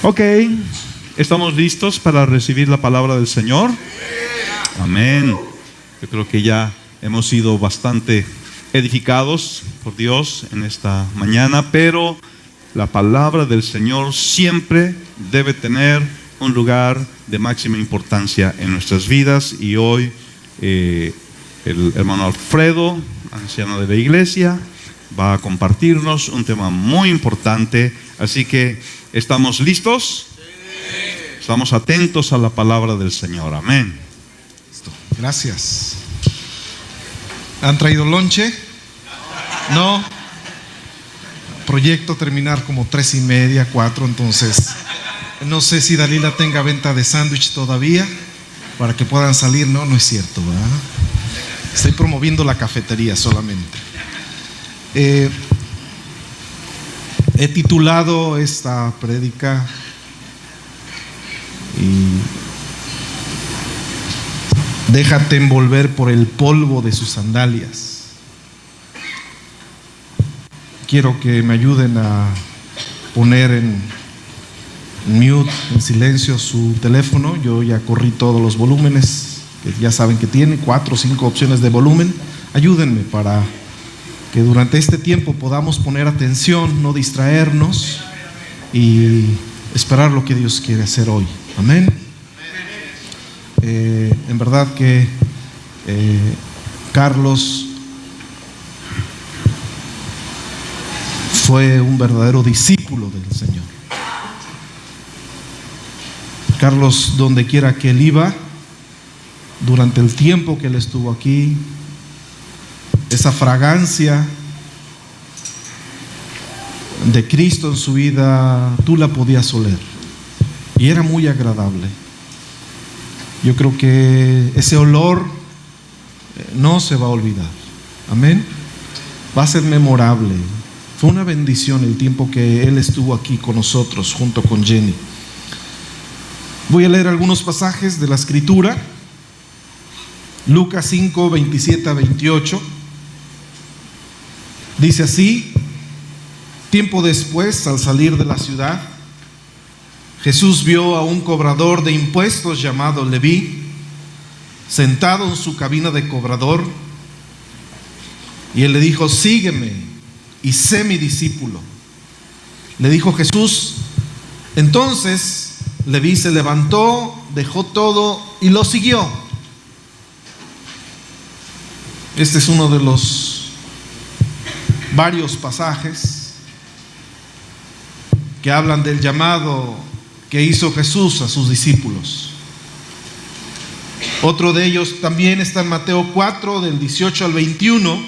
Ok, ¿estamos listos para recibir la palabra del Señor? Amén. Yo creo que ya hemos sido bastante edificados por Dios en esta mañana, pero la palabra del Señor siempre debe tener un lugar de máxima importancia en nuestras vidas. Y hoy el hermano Alfredo, anciano de la iglesia, va a compartirnos un tema muy importante. Así que, ¿estamos listos? Estamos atentos a la palabra del Señor. Amén. Gracias. ¿Han traído lonche? No. Proyecto terminar como 3:30, 4. Entonces no sé si Dalila tenga venta de sándwich todavía para que puedan salir. No es cierto, ¿verdad? Estoy promoviendo la cafetería solamente. He titulado esta prédica Déjate envolver por el polvo de sus sandalias. Quiero que me ayuden a poner en mute, en silencio, su teléfono. Yo ya corrí todos los volúmenes que ya saben que tiene, 4 o 5 opciones de volumen. Ayúdenme para que durante este tiempo podamos poner atención, no distraernos y esperar lo que Dios quiere hacer hoy. Amén. En verdad que Carlos fue un verdadero discípulo del Señor. Carlos, donde quiera que él iba, durante el tiempo que él estuvo aquí, esa fragancia de Cristo en su vida, tú la podías oler y era muy agradable. Yo creo que ese olor no se va a olvidar. Amén. Va a ser memorable. Fue una bendición el tiempo que él estuvo aquí con nosotros junto con Jenny. Voy a leer algunos pasajes de la Escritura. Lucas 5, 27 a 28. Dice así: tiempo después, al salir de la ciudad, Jesús vio a un cobrador de impuestos llamado Leví sentado en su cabina de cobrador, y él le dijo: sígueme y sé mi discípulo. Le dijo Jesús. Entonces Leví se levantó, dejó todo y lo siguió. Este es uno de los varios pasajes que hablan del llamado que hizo Jesús a sus discípulos. Otro de ellos también está en Mateo 4, del 18 al 21.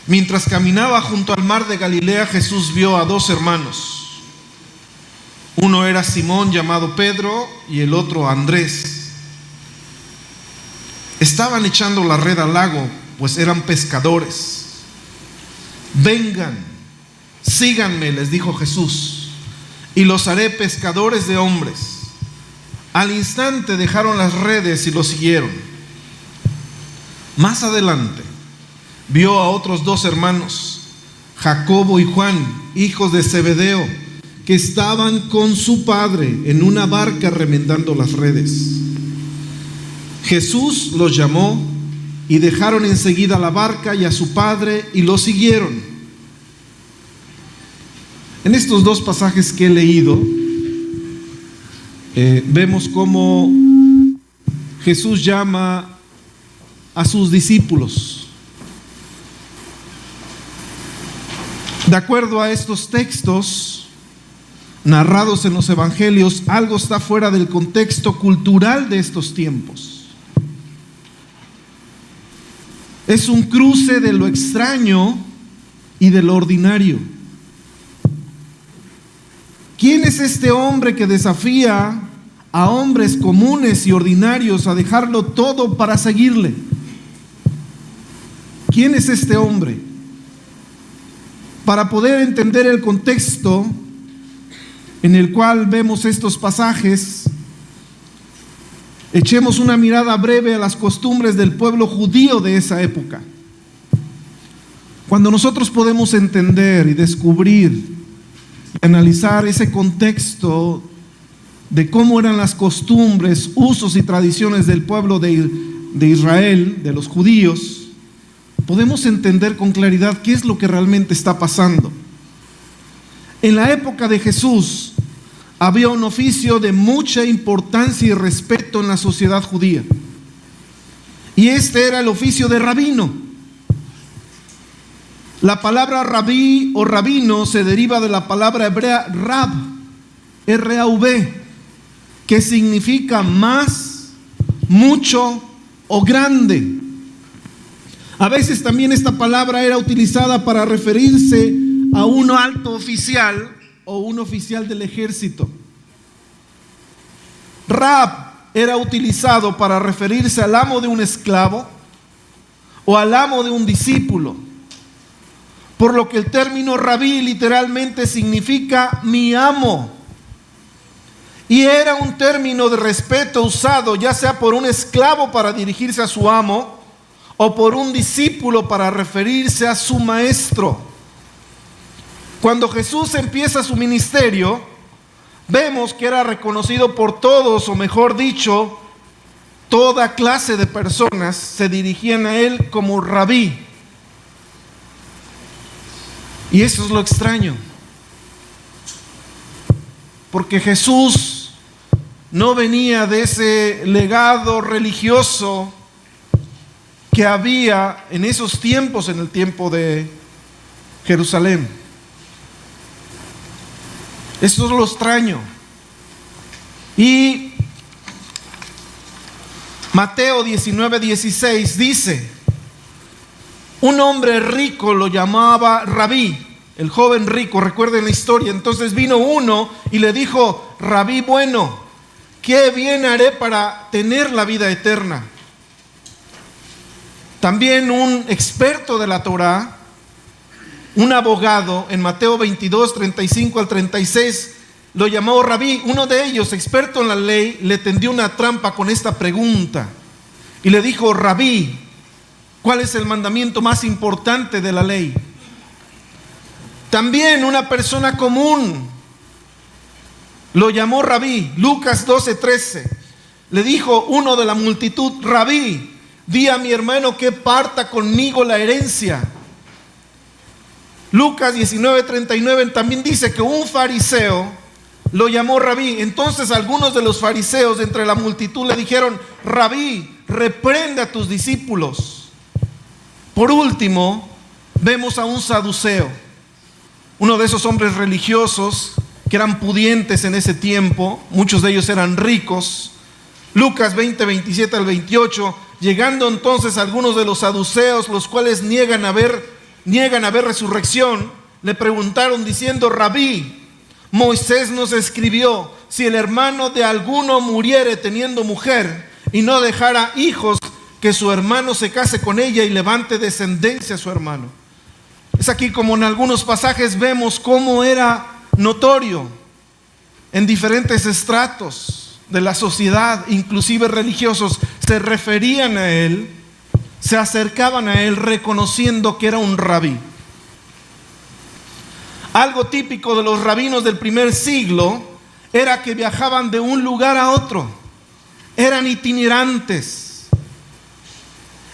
Mientras caminaba junto al mar de Galilea, Jesús vio a 2 hermanos. Uno era Simón, llamado Pedro, y el otro Andrés. Estaban echando la red al lago, pues eran pescadores. Vengan, síganme, les dijo Jesús, y los haré pescadores de hombres. Al instante dejaron las redes y lo siguieron. Más adelante vio a otros 2 hermanos, Jacobo y Juan, hijos de Zebedeo, que estaban con su padre en una barca remendando las redes. Jesús los llamó y dejaron enseguida la barca y a su padre y lo siguieron. En estos 2 pasajes que he leído, vemos cómo Jesús llama a sus discípulos. De acuerdo a estos textos narrados en los evangelios, algo está fuera del contexto cultural de estos tiempos. Es un cruce de lo extraño y de lo ordinario. ¿Quién es este hombre que desafía a hombres comunes y ordinarios a dejarlo todo para seguirle? ¿Quién es este hombre? Para poder entender el contexto en el cual vemos estos pasajes, echemos una mirada breve a las costumbres del pueblo judío de esa época. Cuando nosotros podemos entender y descubrir analizar ese contexto de cómo eran las costumbres, usos y tradiciones del pueblo de Israel, de los judíos, podemos entender con claridad qué es lo que realmente está pasando. En la época de Jesús había un oficio de mucha importancia y respeto en la sociedad judía. Y este era el oficio de rabino. La palabra rabí o rabino se deriva de la palabra hebrea rab, R-A-V, que significa más, mucho o grande. A veces también esta palabra era utilizada para referirse a un alto oficial o un oficial del ejército. Rab era utilizado para referirse al amo de un esclavo o al amo de un discípulo, por lo que el término rabí literalmente significa mi amo. Y era un término de respeto usado ya sea por un esclavo para dirigirse a su amo o por un discípulo para referirse a su maestro. Cuando Jesús empieza su ministerio, vemos que era reconocido por todos, o mejor dicho, toda clase de personas se dirigían a él como rabí. Y eso es lo extraño, porque Jesús no venía de ese legado religioso que había en esos tiempos, en el tiempo de Jerusalén. Eso es lo extraño. Y Mateo 19:16 dice: un hombre rico lo llamaba Rabí, el joven rico, recuerden la historia. Entonces vino uno y le dijo: Rabí bueno, ¿qué bien haré para tener la vida eterna? También un experto de la Torá, un abogado, en Mateo 22, 35 al 36, lo llamó Rabí. Uno de ellos, experto en la ley, le tendió una trampa con esta pregunta y le dijo: Rabí, ¿cuál es el mandamiento más importante de la ley? También una persona común lo llamó Rabí. Lucas 12:13, le dijo uno de la multitud: Rabí, di a mi hermano que parta conmigo la herencia. Lucas 19:39 también dice que un fariseo lo llamó Rabí. Entonces algunos de los fariseos entre la multitud le dijeron: Rabí, reprende a tus discípulos. Por último, vemos a un saduceo, uno de esos hombres religiosos que eran pudientes en ese tiempo. Muchos de ellos eran ricos. Lucas 20, 27 al 28, llegando entonces algunos de los saduceos, los cuales niegan haber resurrección, le preguntaron diciendo: Rabí, Moisés nos escribió, si el hermano de alguno muriere teniendo mujer y no dejara hijos, que su hermano se case con ella y levante descendencia a su hermano. Es aquí como en algunos pasajes vemos cómo era notorio en diferentes estratos de la sociedad, inclusive religiosos, se referían a él, se acercaban a él reconociendo que era un rabí. Algo típico de los rabinos del primer siglo era que viajaban de un lugar a otro, eran itinerantes.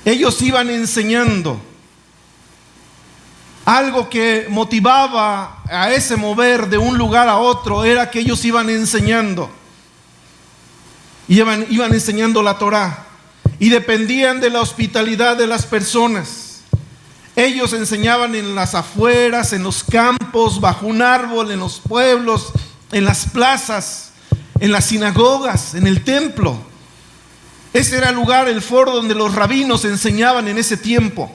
Ellos iban enseñando. Algo que motivaba a ese mover de un lugar a otro era que ellos iban enseñando. Iban enseñando la Torá y dependían de la hospitalidad de las personas. Ellos enseñaban en las afueras, en los campos, bajo un árbol, en los pueblos, en las plazas, en las sinagogas, en el templo. Ese era el lugar, el foro donde los rabinos enseñaban en ese tiempo.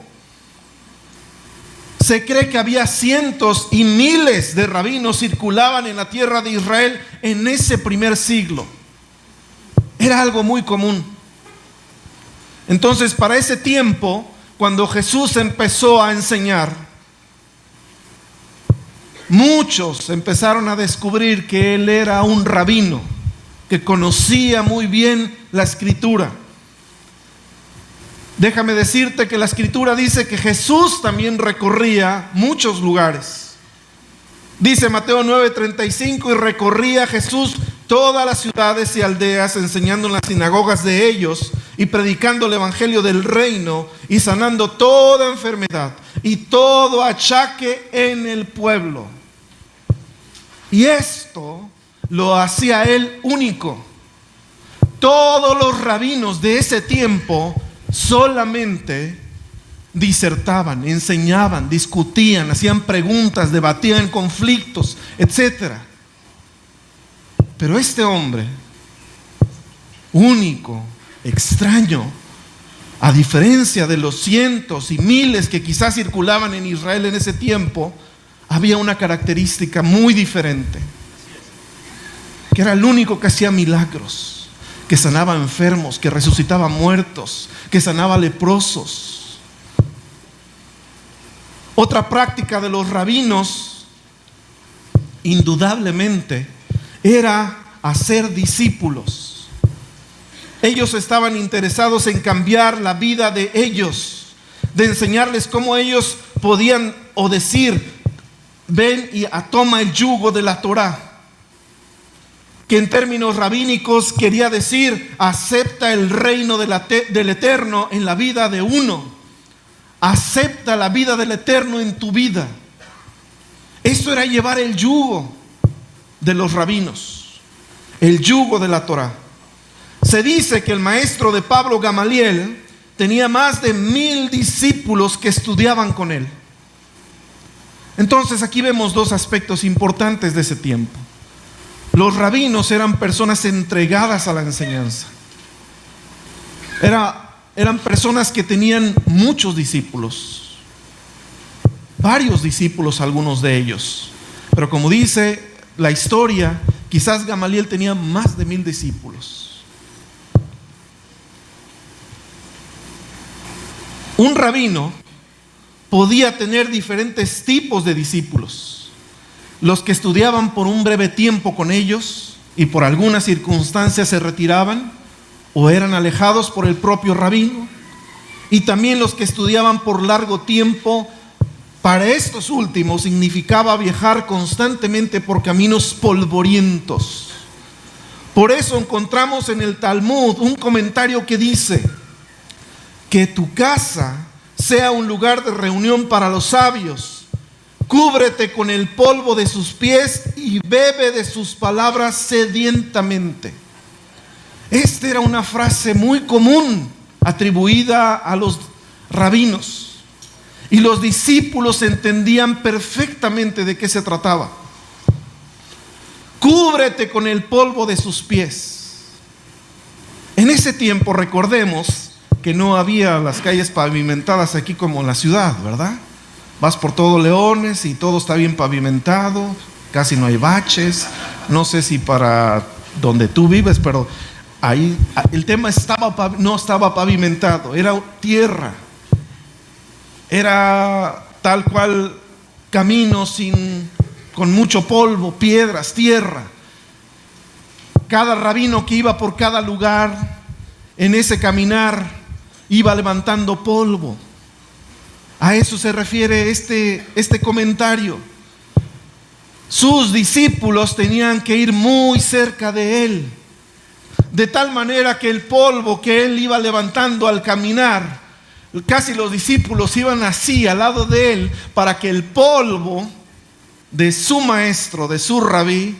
Se cree que había cientos y miles de rabinos circulaban en la tierra de Israel en ese primer siglo. Era algo muy común. Entonces, para ese tiempo, cuando Jesús empezó a enseñar, muchos empezaron a descubrir que él era un rabino, que conocía muy bien la Escritura. Déjame decirte que la Escritura dice que Jesús también recorría muchos lugares. Dice Mateo 9:35: y recorría Jesús todas las ciudades y aldeas, enseñando en las sinagogas de ellos y predicando el evangelio del reino y sanando toda enfermedad y todo achaque en el pueblo. Y esto lo hacía él único. Todos los rabinos de ese tiempo solamente disertaban, enseñaban, discutían, hacían preguntas, debatían conflictos, etc. Pero este hombre, único, extraño, a diferencia de los cientos y miles que quizás circulaban en Israel en ese tiempo, había una característica muy diferente, que era el único que hacía milagros, que sanaba enfermos, que resucitaba muertos, que sanaba leprosos. Otra práctica de los rabinos, indudablemente, era hacer discípulos. Ellos estaban interesados en cambiar la vida de ellos, de enseñarles cómo ellos podían o decir: ven y toma el yugo de la Torá, que en términos rabínicos quería decir: acepta el reino del Eterno en la vida de uno, acepta la vida del Eterno en tu vida. Esto era llevar el yugo de los rabinos, el yugo de la Torá. Se dice que el maestro de Pablo, Gamaliel, tenía más de 1000 discípulos que estudiaban con él. Entonces aquí vemos dos aspectos importantes de ese tiempo. Los rabinos eran personas entregadas a la enseñanza. Eran personas que tenían muchos discípulos, varios discípulos, algunos de ellos. Pero como dice la historia, quizás Gamaliel tenía más de 1000 discípulos. Un rabino podía tener diferentes tipos de discípulos: los que estudiaban por un breve tiempo con ellos y por algunas circunstancias se retiraban o eran alejados por el propio rabino, y también los que estudiaban por largo tiempo. Para estos últimos significaba viajar constantemente por caminos polvorientos. Por eso encontramos en el Talmud un comentario que dice: que tu casa sea un lugar de reunión para los sabios. Cúbrete con el polvo de sus pies y bebe de sus palabras sedientamente. Esta era una frase muy común atribuida a los rabinos, y los discípulos entendían perfectamente de qué se trataba. Cúbrete con el polvo de sus pies. En ese tiempo, recordemos que no había las calles pavimentadas aquí como en la ciudad, ¿verdad? Vas por todo Leones y todo está bien pavimentado, casi no hay baches. No sé si para donde tú vives, pero ahí el tema no estaba pavimentado, era tierra. Era tal cual camino con mucho polvo, piedras, tierra. Cada rabino que iba por cada lugar en ese caminar iba levantando polvo. A eso se refiere este comentario. Sus discípulos tenían que ir muy cerca de él, de tal manera que el polvo que él iba levantando al caminar, casi los discípulos iban así al lado de él, para que el polvo de su maestro, de su rabí,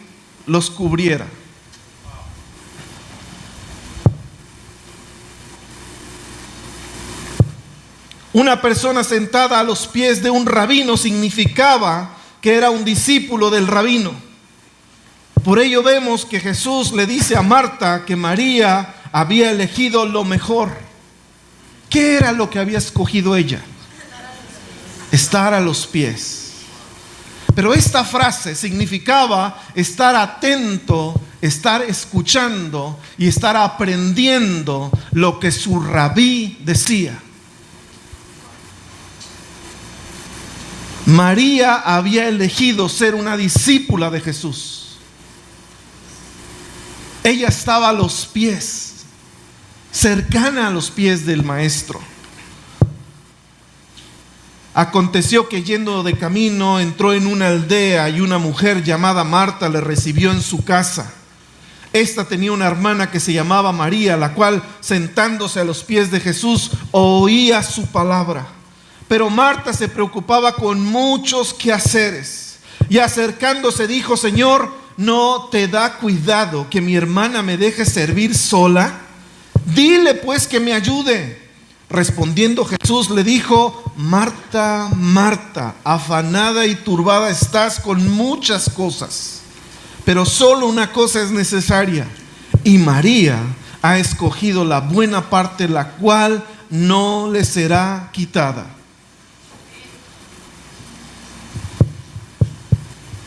los cubriera. Una persona sentada a los pies de un rabino significaba que era un discípulo del rabino. Por ello vemos que Jesús le dice a Marta que María había elegido lo mejor. ¿Qué era lo que había escogido ella? Estar a los pies. Pero esta frase significaba estar atento, estar escuchando y estar aprendiendo lo que su rabí decía. María había elegido ser una discípula de Jesús. Ella estaba a los pies, cercana a los pies del maestro. Aconteció que yendo de camino entró en una aldea y una mujer llamada Marta le recibió en su casa. Esta tenía una hermana que se llamaba María, la cual, sentándose a los pies de Jesús, oía su palabra. Pero Marta se preocupaba con muchos quehaceres y acercándose dijo: Señor, ¿no te da cuidado que mi hermana me deje servir sola? Dile pues que me ayude. Respondiendo Jesús le dijo: Marta, Marta, afanada y turbada estás con muchas cosas, pero solo una cosa es necesaria, y María ha escogido la buena parte, la cual no le será quitada.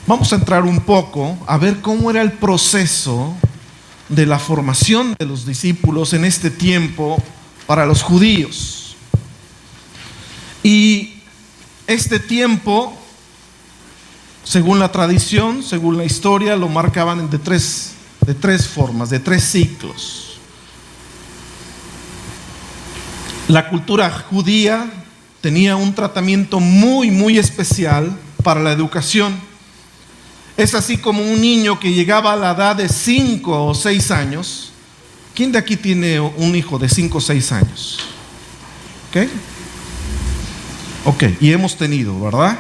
Vamos a entrar un poco a ver cómo era el proceso de la formación de los discípulos en este tiempo para los judíos. Y este tiempo, según la tradición, según la historia, lo marcaban de tres formas, de tres ciclos. La cultura judía tenía un tratamiento muy especial para la educación. Es así como un niño que llegaba a la edad de 5 o 6 años. ¿Quién de aquí tiene un hijo de 5 o 6 años? Ok, y hemos tenido, ¿verdad?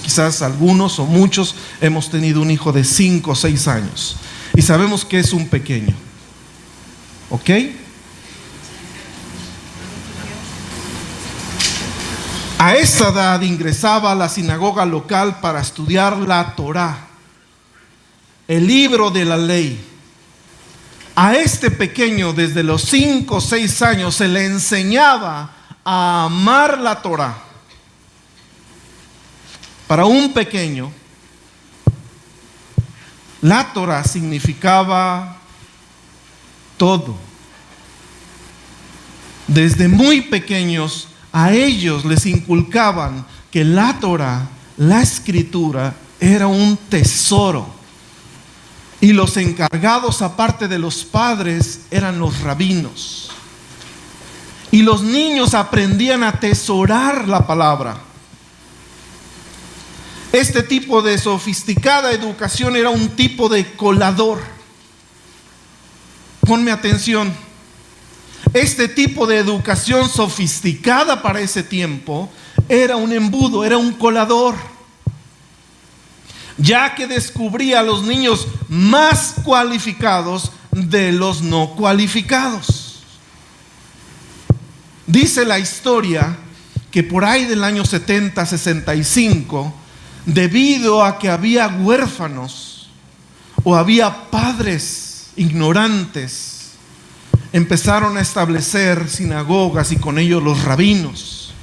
Quizás algunos o muchos hemos tenido un hijo de 5 o 6 años. Y sabemos que es un pequeño. ¿Ok? A esta edad ingresaba a la sinagoga local para estudiar la Torá, el libro de la ley. A este pequeño, desde los 5 o 6 años, se le enseñaba a amar la Torá. Para un pequeño, la Torá significaba todo. Desde muy pequeños, a ellos les inculcaban que la Torá, la escritura, era un tesoro. Y los encargados, aparte de los padres, eran los rabinos. Y los niños aprendían a atesorar la palabra. Este tipo de sofisticada educación era un tipo de colador. Ponme atención. Este tipo de educación sofisticada para ese tiempo era un embudo, era un colador, ya que descubría a los niños más cualificados de los no cualificados. Dice la historia que por ahí del año 70, 65, debido a que había huérfanos o había padres ignorantes, empezaron a establecer sinagogas y con ellos los rabinos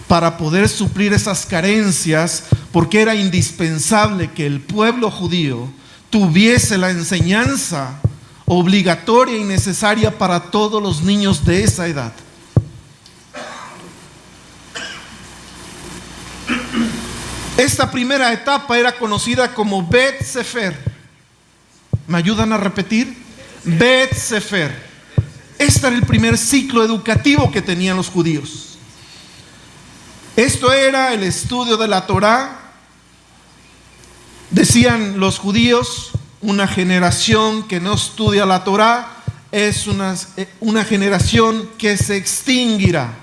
para poder suplir esas carencias, porque era indispensable que el pueblo judío tuviese la enseñanza obligatoria y necesaria para todos los niños de esa edad. Esta primera etapa era conocida como Bet Sefer. ¿Me ayudan a repetir? Bet Sefer. Este era el primer ciclo educativo que tenían los judíos. Esto era el estudio de la Torá. Decían los judíos: una generación que no estudia la Torá es una generación que se extinguirá.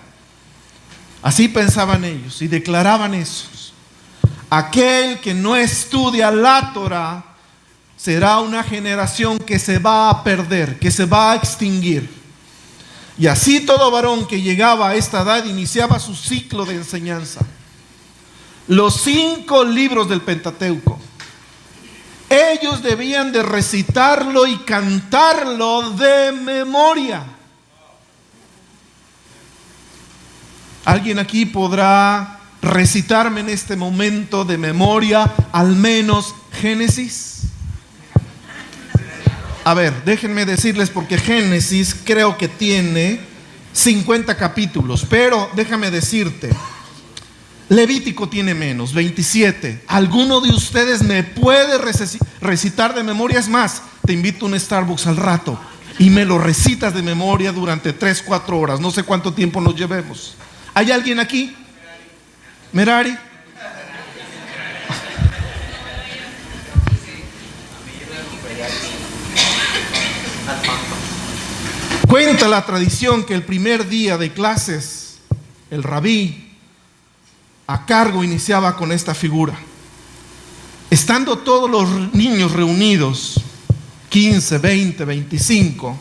Así pensaban ellos y declaraban eso. Aquel que no estudia la Torá será una generación que se va a perder, que se va a extinguir. Y así todo varón que llegaba a esta edad iniciaba su ciclo de enseñanza. Los 5 libros del Pentateuco, ellos debían de recitarlo y cantarlo de memoria. ¿Alguien aquí podrá recitarme en este momento de memoria al menos Génesis? A ver, déjenme decirles, porque Génesis creo que tiene 50 capítulos, pero déjame decirte, Levítico tiene menos, 27. ¿Alguno de ustedes me puede recitar de memoria? Es más, te invito a un Starbucks al rato y me lo recitas de memoria durante 3-4 horas. No sé cuánto tiempo nos llevemos. ¿Hay alguien aquí? Merari. Cuenta la tradición que el primer día de clases, el rabí a cargo iniciaba con esta figura. Estando todos los niños reunidos, 15, 20, 25,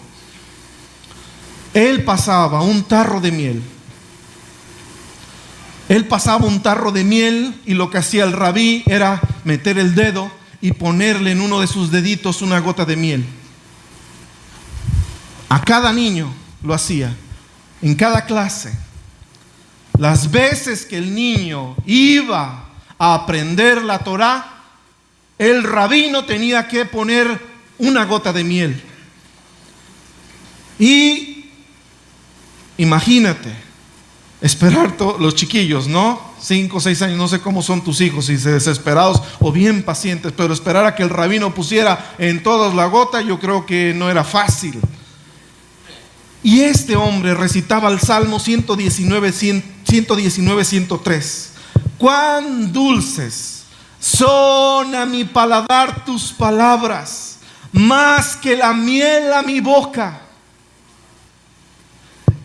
él pasaba un tarro de miel. Él pasaba un tarro de miel y lo que hacía el rabí era meter el dedo y ponerle en uno de sus deditos una gota de miel. A cada niño lo hacía, en cada clase. Las veces que el niño iba a aprender la Torá, el rabino tenía que poner una gota de miel. Y imagínate, esperar los chiquillos, ¿no? 5 o 6 años, no sé cómo son tus hijos, si desesperados o bien pacientes, pero esperar a que el rabino pusiera en todos la gota, yo creo que no era fácil. Y este hombre recitaba el Salmo 119, 103. Cuán dulces son a mi paladar tus palabras, más que la miel a mi boca.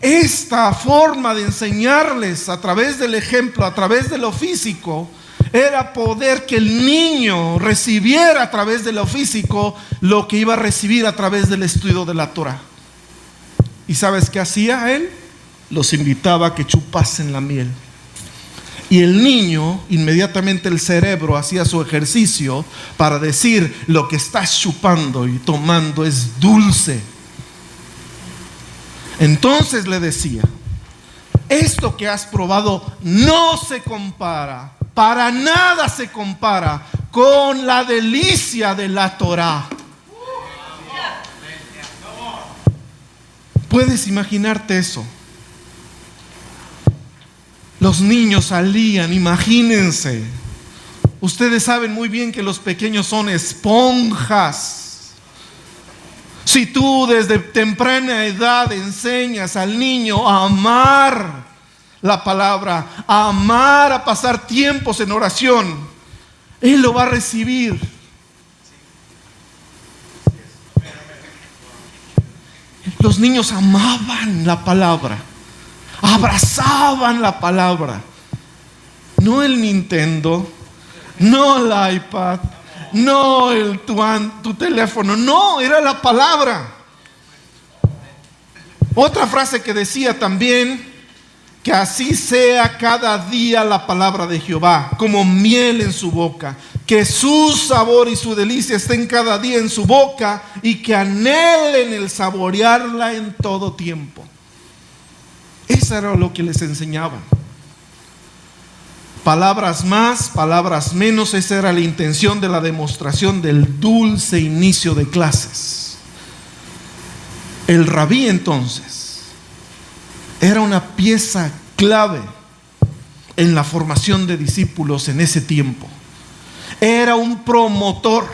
Esta forma de enseñarles a través del ejemplo, a través de lo físico, era poder que el niño recibiera a través de lo físico lo que iba a recibir a través del estudio de la Torá. ¿Y sabes qué hacía él? Los invitaba a que chupasen la miel. Y el niño, inmediatamente el cerebro hacía su ejercicio para decir: lo que estás chupando y tomando es dulce. Entonces le decía: esto que has probado no se compara, para nada se compara con la delicia de la Torá. ¿Puedes imaginarte eso? Los niños salían, imagínense. Ustedes saben muy bien que los pequeños son esponjas. Si tú desde temprana edad enseñas al niño a amar la palabra, a amar, a pasar tiempos en oración, él lo va a recibir. Los niños amaban la palabra, abrazaban la palabra. No el Nintendo, no el iPad, no tu teléfono, no, era la palabra. Otra frase que decía también: que así sea cada día la palabra de Jehová, como miel en su boca, que su sabor y su delicia estén cada día en su boca, y que anhelen el saborearla en todo tiempo. Eso era lo que les enseñaban. Palabras más, palabras menos, esa era la intención de la demostración del dulce inicio de clases. El rabí entonces era una pieza clave en la formación de discípulos en ese tiempo. Era un promotor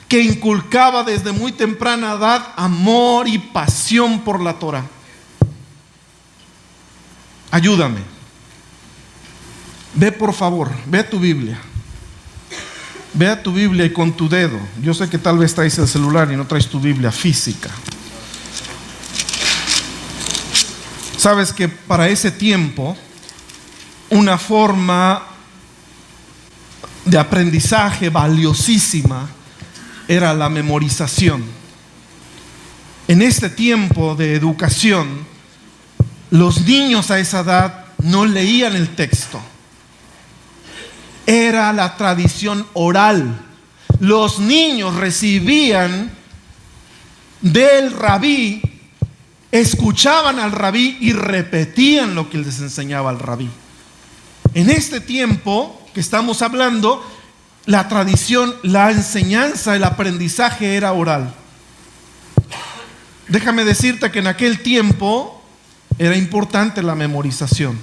que inculcaba desde muy temprana edad amor y pasión por la Torá. Ayúdame. Ve, por favor, ve a tu Biblia. Ve a tu Biblia y con tu dedo. Yo sé que tal vez traes el celular y no traes tu Biblia física. Sabes que para ese tiempo una forma de aprendizaje valiosísima era la memorización. En este tiempo de educación, los niños a esa edad no leían el texto. Era la tradición oral. Los niños recibían del rabí, escuchaban al rabí y repetían lo que les enseñaba el rabí. En este tiempo que estamos hablando, la tradición, la enseñanza, el aprendizaje era oral. Déjame decirte que en aquel tiempo era importante la memorización.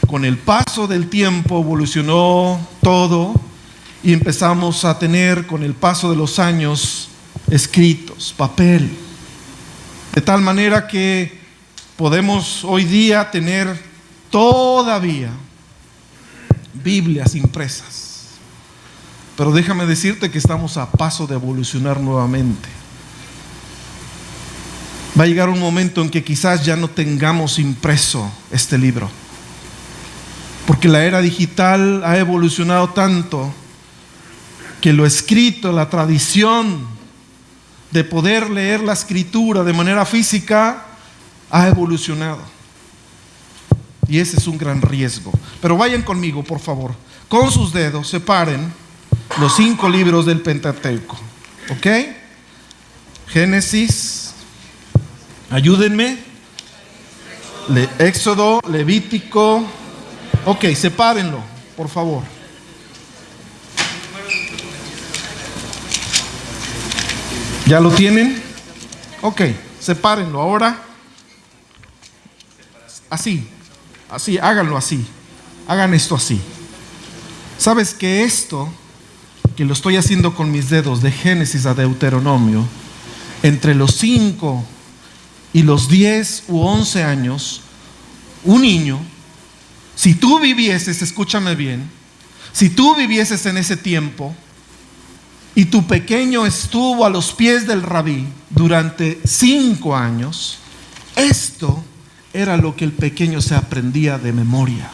Con el paso del tiempo evolucionó todo y empezamos a tener, con el paso de los años, escritos, papel. De tal manera que podemos hoy día tener todavía Biblias impresas. Pero déjame decirte que estamos a paso de evolucionar nuevamente. Va a llegar un momento en que quizás ya no tengamos impreso este libro, porque la era digital ha evolucionado tanto que lo escrito, la tradición de poder leer la escritura de manera física ha evolucionado. Y ese es un gran riesgo. Pero vayan conmigo, por favor. Con sus dedos separen los 5 libros del Pentateuco. ¿Ok? Génesis, ayúdenme. Éxodo, Levítico. Ok, sepárenlo, por favor. ¿Ya lo tienen? Ok, sepárenlo ahora. Así, háganlo así. Hagan esto así. ¿Sabes que esto, que lo estoy haciendo con mis dedos de Génesis a Deuteronomio, entre los 5 y los 10 u 11 años, un niño, si tú vivieses, escúchame bien, si tú vivieses en ese tiempo y tu pequeño estuvo a los pies del rabí durante 5 años, esto era lo que el pequeño se aprendía de memoria.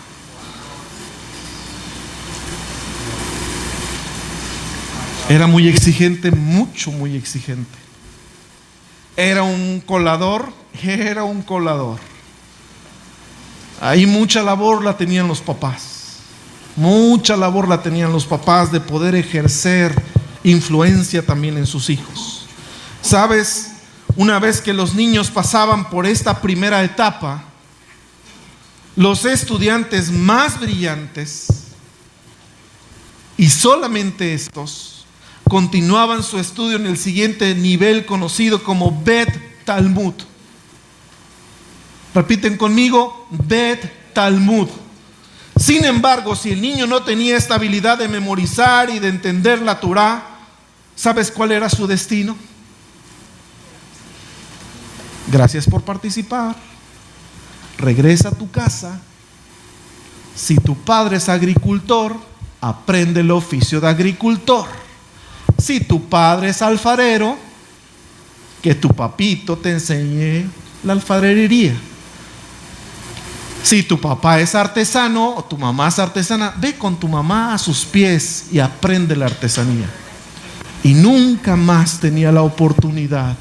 Era muy exigente, muy exigente. Era un colador. Ahí mucha labor la tenían los papás. Mucha labor la tenían los papás de poder ejercer influencia también en sus hijos. ¿Sabes? Una vez que los niños pasaban por esta primera etapa, los estudiantes más brillantes, y solamente estos, continuaban su estudio en el siguiente nivel conocido como Bet Talmud. Repiten conmigo, Bet Talmud. Sin embargo, si el niño no tenía esta habilidad de memorizar y de entender la Torá, ¿sabes cuál era su destino? Gracias por participar. Regresa a tu casa. Si tu padre es agricultor, aprende el oficio de agricultor. Si tu padre es alfarero, que tu papito te enseñe la alfarería. Si tu papá es artesano o tu mamá es artesana, ve con tu mamá a sus pies y aprende la artesanía. Y nunca más tenía la oportunidad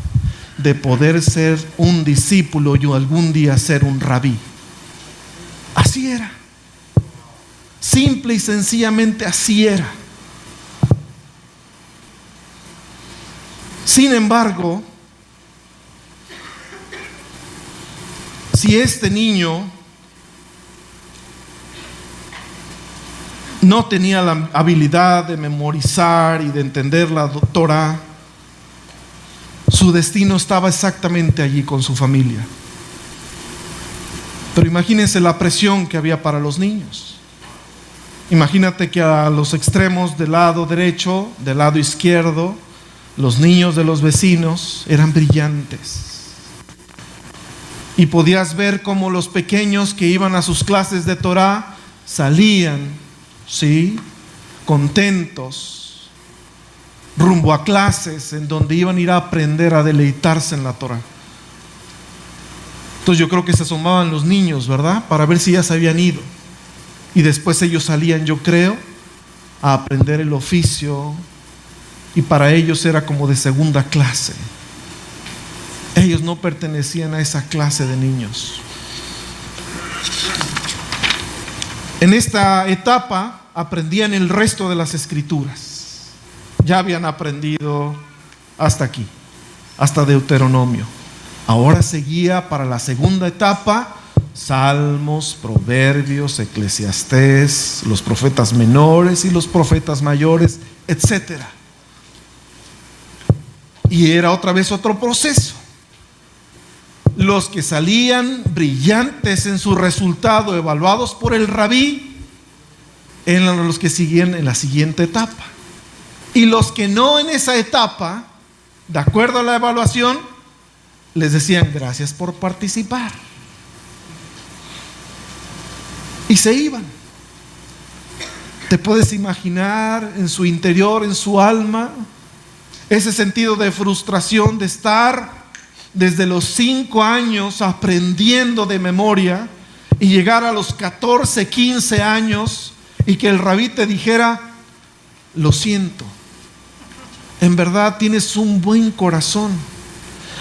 de poder ser un discípulo y algún día ser un rabí. Así era. Simple y sencillamente así era. Sin embargo, si este niño no tenía la habilidad de memorizar y de entender la Torá, su destino estaba exactamente allí con su familia. Pero imagínense la presión que había para los niños. Imagínate que a los extremos del lado derecho, del lado izquierdo, los niños de los vecinos eran brillantes. Y podías ver cómo los pequeños que iban a sus clases de Torá salían, ¿sí?, contentos, rumbo a clases en donde iban a ir a aprender a deleitarse en la Torá. Entonces yo creo que se asomaban los niños, ¿verdad?, para ver si ya se habían ido. Y después ellos salían, yo creo, a aprender el oficio. Y para ellos era como de segunda clase. Ellos no pertenecían a esa clase de niños. En esta etapa aprendían el resto de las escrituras. Ya habían aprendido hasta aquí, hasta Deuteronomio. Ahora seguía para la segunda etapa Salmos, Proverbios, Eclesiastés, los profetas menores y los profetas mayores, etcétera. Y era otra vez otro proceso. Los que salían brillantes en su resultado, evaluados por el rabí, eran los que seguían en la siguiente etapa. Y los que no en esa etapa, de acuerdo a la evaluación, les decían gracias por participar. y se iban. ¿Te puedes imaginar en su interior, en su alma, ese sentido de frustración de estar desde los 5 años aprendiendo de memoria y llegar a los 14, 15 años y que el rabí te dijera: lo siento, en verdad tienes un buen corazón,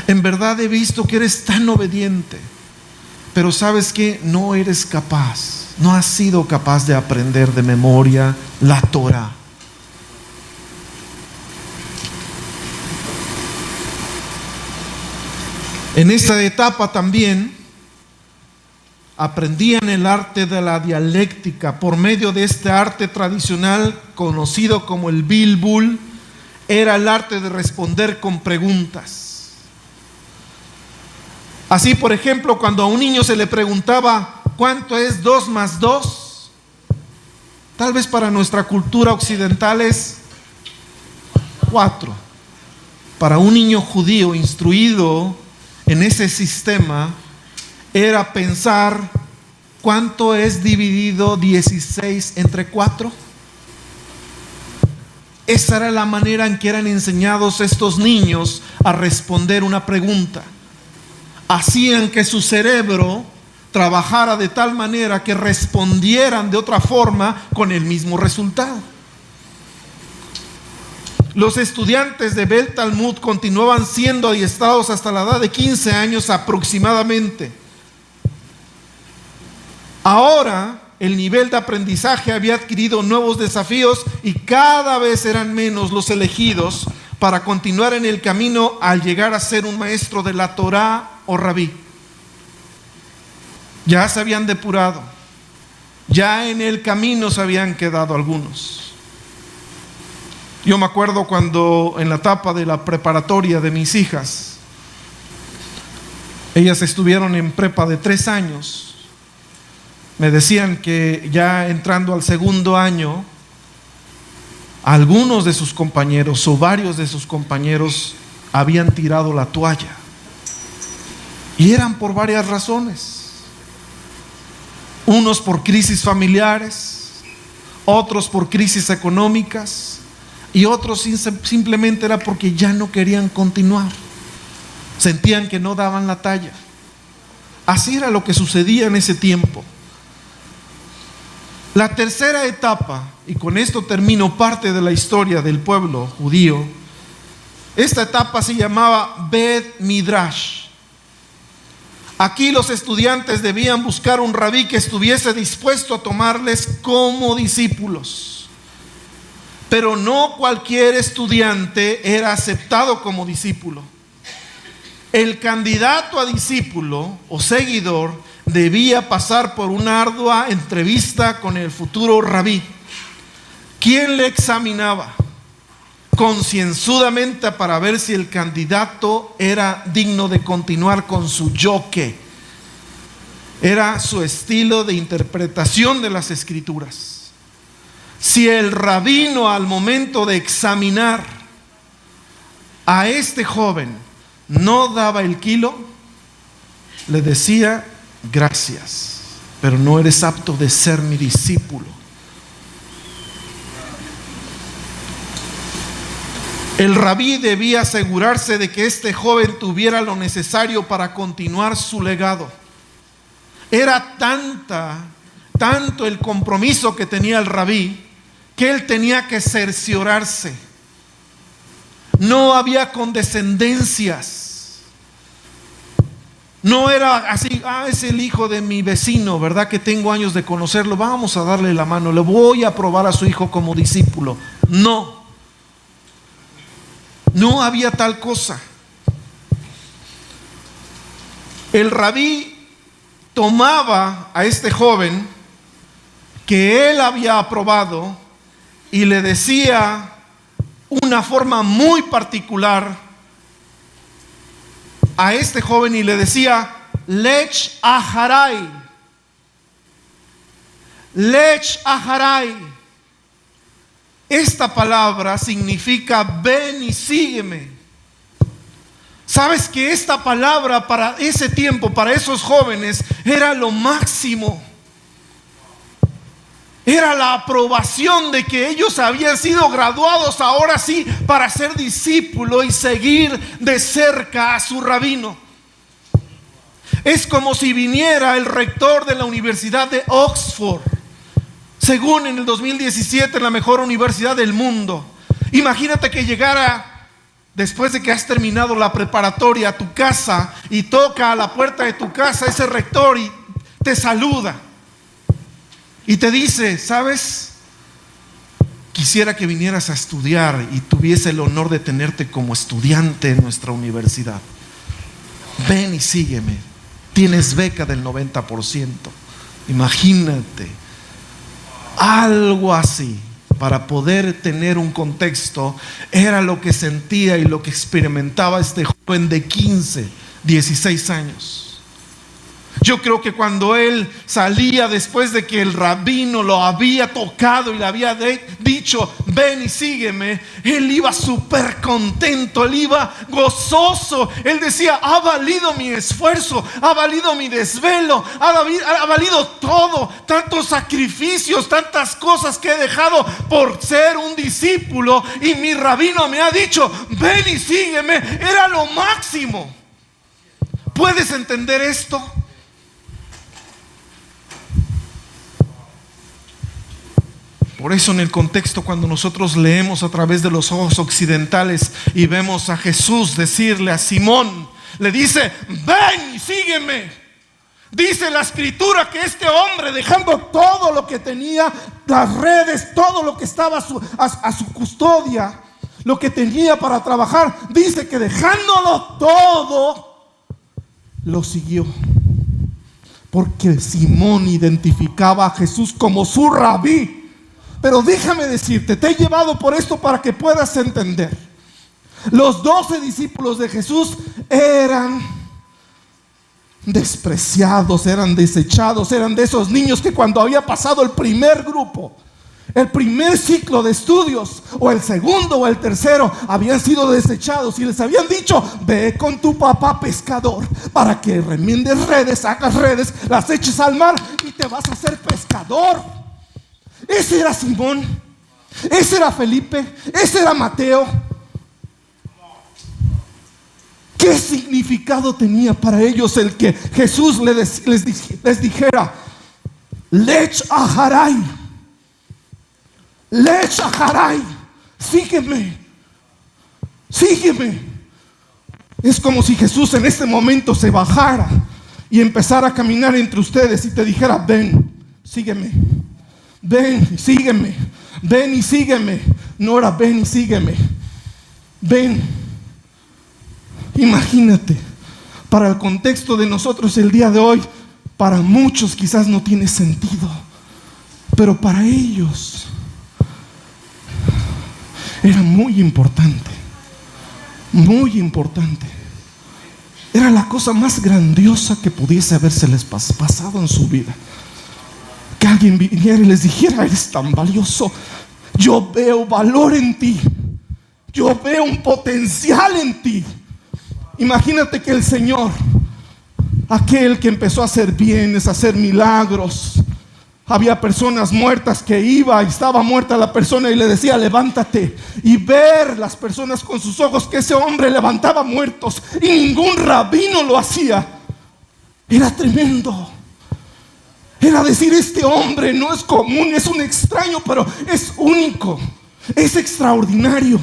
en verdad he visto que eres tan obediente, pero sabes que no eres capaz, no has sido capaz de aprender de memoria la Torah? En esta etapa también aprendían el arte de la dialéctica. Por medio de este arte tradicional conocido como el Bilbul, era el arte de responder con preguntas. Así, por ejemplo, cuando a un niño se le preguntaba ¿cuánto es 2 más 2? Tal vez para nuestra cultura occidental es 4. Para un niño judío instruido en ese sistema era pensar: ¿cuánto es dividido 16 entre 4? Esa era la manera en que eran enseñados estos niños a responder una pregunta. Hacían que su cerebro trabajara de tal manera que respondieran de otra forma con el mismo resultado. Los estudiantes de Beth Talmud continuaban siendo adiestrados hasta la edad de 15 años aproximadamente. Ahora el nivel de aprendizaje había adquirido nuevos desafíos y cada vez eran menos los elegidos para continuar en el camino al llegar a ser un maestro de la Torá o rabí. Ya se habían depurado, ya en el camino se habían quedado algunos. Yo me acuerdo cuando en la etapa de la preparatoria de mis hijas, ellas estuvieron en prepa de 3 años, me decían que ya entrando al segundo año, algunos de sus compañeros o varios de sus compañeros habían tirado la toalla. Y eran por varias razones. Unos por crisis familiares, otros por crisis económicas, y otros simplemente era porque ya no querían continuar. Sentían que no daban la talla. Así era lo que sucedía en ese tiempo. La tercera etapa, y con esto termino parte de la historia del pueblo judío, esta etapa se llamaba Bet Midrash. Aquí los estudiantes debían buscar un rabí que estuviese dispuesto a tomarles como discípulos. Pero no cualquier estudiante era aceptado como discípulo. El candidato a discípulo o seguidor debía pasar por una ardua entrevista con el futuro rabí, quien le examinaba concienzudamente para ver si el candidato era digno de continuar con su yoke. Era su estilo de interpretación de las escrituras. Si el rabino, al momento de examinar a este joven, no daba el kilo, le decía: gracias, pero no eres apto de ser mi discípulo. El rabí debía asegurarse de que este joven tuviera lo necesario para continuar su legado. Era tanto el compromiso que tenía el rabí, que él tenía que cerciorarse. No había condescendencias. No era así: es el hijo de mi vecino, ¿verdad? Que tengo años de conocerlo, vamos a darle la mano, le voy a aprobar a su hijo como discípulo. No había tal cosa. El rabí tomaba a este joven que él había aprobado y le decía una forma muy particular a este joven, y le decía: Lech aharai, Lech aharai. Esta palabra significa ven y sígueme. Sabes que esta palabra para ese tiempo, para esos jóvenes, era lo máximo. Era la aprobación de que ellos habían sido graduados ahora sí para ser discípulo y seguir de cerca a su rabino. Es como si viniera el rector de la Universidad de Oxford, según en el 2017 la mejor universidad del mundo. Imagínate que llegara después de que has terminado la preparatoria a tu casa y toca a la puerta de tu casa ese rector y te saluda y te dice: ¿sabes? Quisiera que vinieras a estudiar y tuviese el honor de tenerte como estudiante en nuestra universidad. Ven y sígueme. Tienes beca del 90%. Imagínate. Algo así, para poder tener un contexto, era lo que sentía y lo que experimentaba este joven de 15, 16 años. Yo creo que cuando él salía después de que el rabino lo había tocado y le había dicho: ven y sígueme, él iba súper contento, él iba gozoso. Él decía: ha valido mi esfuerzo, ha valido mi desvelo, ha valido todo, tantos sacrificios, tantas cosas que he dejado por ser un discípulo, y mi rabino me ha dicho: ven y sígueme. Era lo máximo. ¿Puedes entender esto? Por eso en el contexto, cuando nosotros leemos a través de los ojos occidentales y vemos a Jesús decirle a Simón, le dice: ven y sígueme. Dice la escritura que este hombre, dejando todo lo que tenía, las redes, todo lo que estaba a su custodia, lo que tenía para trabajar, dice que dejándolo todo, lo siguió. Porque Simón identificaba a Jesús como su rabí. Pero déjame decirte, te he llevado por esto para que puedas entender. Los 12 discípulos de Jesús eran despreciados, eran desechados, eran de esos niños que cuando había pasado el primer grupo, el primer ciclo de estudios, o el segundo o el tercero, habían sido desechados y les habían dicho: ve con tu papá pescador para que remiendes redes, hagas redes, las eches al mar y te vas a hacer pescador. Ese era Simón, ese era Felipe, ese era Mateo. ¿Qué significado tenía para ellos el que Jesús les dijera: lech aharai, lech aharai, sígueme, sígueme? Es como si Jesús en este momento se bajara y empezara a caminar entre ustedes y te dijera: ven, sígueme. Ven y sígueme, ven y sígueme. No era ven y sígueme, ven. Imagínate, para el contexto de nosotros el día de hoy, para muchos quizás no tiene sentido, pero para ellos era muy importante, muy importante. Era la cosa más grandiosa que pudiese habérseles pasado en su vida. Que alguien viniera y les dijera: eres tan valioso, yo veo valor en ti, yo veo un potencial en ti. Imagínate que el Señor, aquel que empezó a hacer bienes, a hacer milagros, había personas muertas que iba y estaba muerta la persona y le decía: levántate, y ver las personas con sus ojos que ese hombre levantaba muertos y ningún rabino lo hacía. Era tremendo. Era decir: este hombre no es común, es un extraño, pero es único, es extraordinario.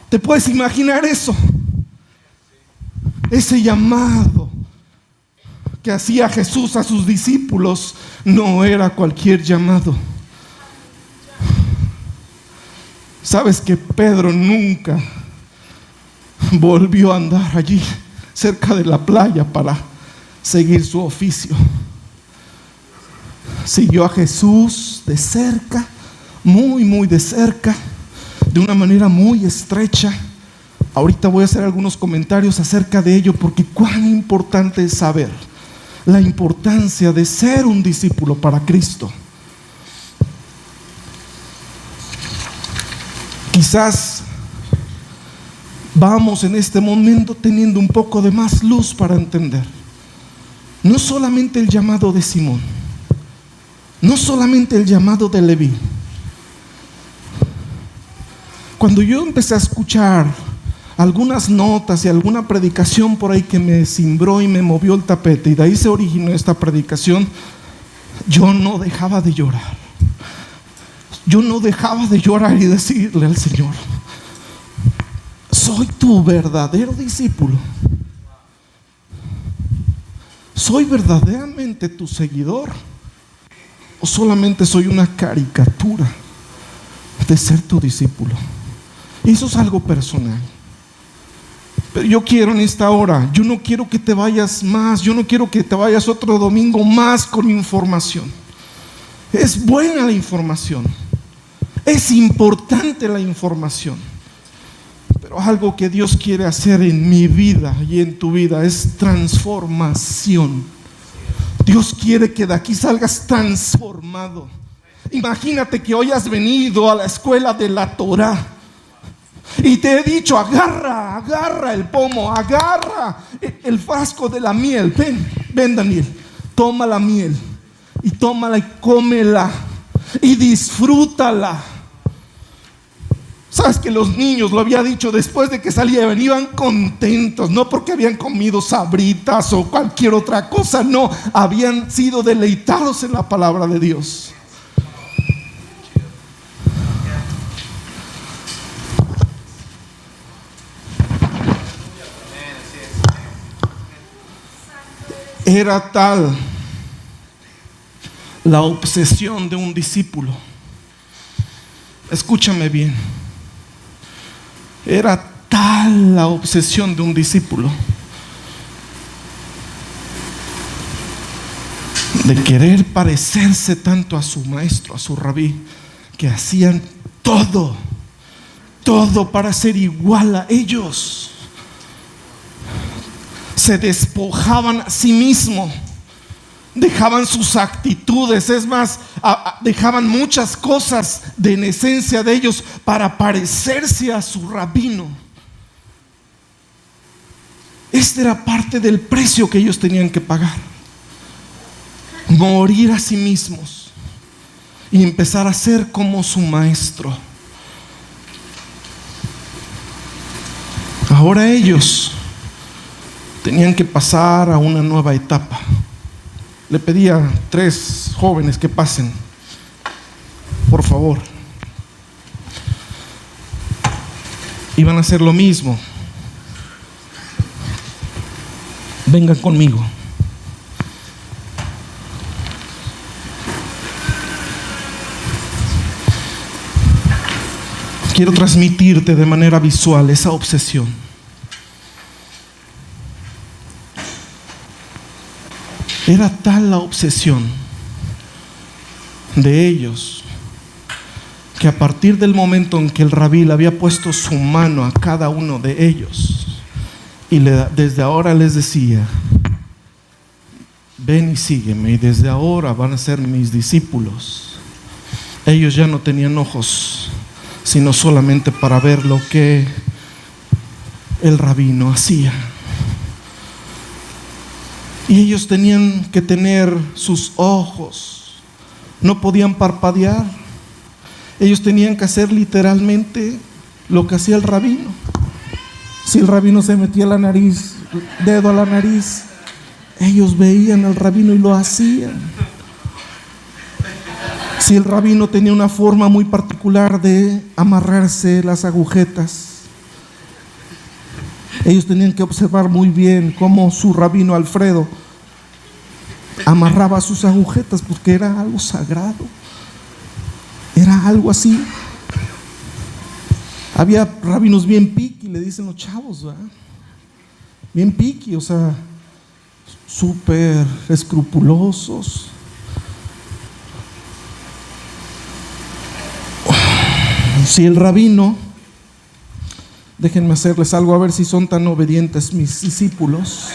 ¿Te puedes imaginar eso? Ese llamado que hacía Jesús a sus discípulos no era cualquier llamado. ¿Sabes que Pedro nunca volvió a andar allí cerca de la playa para seguir su oficio? Siguió a Jesús de cerca, muy, muy de cerca, de una manera muy estrecha. Ahorita voy a hacer algunos comentarios acerca de ello, porque cuán importante es saber la importancia de ser un discípulo para Cristo. Quizás vamos en este momento teniendo un poco de más luz para entender no solamente el llamado de Simón, No solamente el llamado de Leví. Cuando yo empecé a escuchar algunas notas y alguna predicación por ahí que me cimbró y me movió el tapete, y de ahí se originó esta predicación, yo no dejaba de llorar. Yo no dejaba de llorar y decirle al Señor: soy tu verdadero discípulo. ¿Soy verdaderamente tu seguidor? ¿O solamente soy una caricatura de ser tu discípulo? Y eso es algo personal. Pero yo quiero en esta hora, yo no quiero que te vayas más, yo no quiero que te vayas otro domingo más con información. Es buena la información, es importante la información, pero algo que Dios quiere hacer en mi vida y en tu vida es transformación. Dios quiere que de aquí salgas transformado. Imagínate que hoy has venido a la escuela de la Torah y te he dicho: agarra el pomo, agarra el frasco de la miel. Ven Daniel, toma la miel y tómala y cómela y disfrútala. Sabes que los niños, lo había dicho, después de que salían iban contentos, no porque habían comido sabritas o cualquier otra cosa, no, habían sido deleitados en la palabra de Dios. Era tal la obsesión de un discípulo. Escúchame bien. Era tal la obsesión de un discípulo de querer parecerse tanto a su maestro, a su rabí, que hacían todo para ser igual a ellos. Se despojaban a sí mismos, dejaban sus actitudes, es más, dejaban muchas cosas de en esencia de ellos para parecerse a su rabino. Este era parte del precio que ellos tenían que pagar: morir a sí mismos y empezar a ser como su maestro. Ahora ellos tenían que pasar a una nueva etapa. Le pedí a 3 jóvenes que pasen, por favor. Iban a hacer lo mismo. Vengan conmigo. Quiero transmitirte de manera visual esa obsesión. Era tal la obsesión de ellos que a partir del momento en que el rabí le había puesto su mano a cada uno de ellos y desde ahora les decía: ven y sígueme, y desde ahora van a ser mis discípulos, ellos ya no tenían ojos sino solamente para ver lo que el rabino hacía. Y ellos tenían que tener sus ojos, no podían parpadear. Ellos tenían que hacer literalmente lo que hacía el rabino. Si el rabino se metía la nariz, dedo a la nariz, ellos veían al rabino y lo hacían. Si el rabino tenía una forma muy particular de amarrarse las agujetas, ellos tenían que observar muy bien cómo su rabino Alfredo amarraba sus agujetas, porque era algo sagrado, era algo así. Había rabinos bien piqui, le dicen los chavos, ¿verdad? Bien piqui, o sea, súper escrupulosos. Si el rabino, déjenme hacerles algo a ver si son tan obedientes mis discípulos.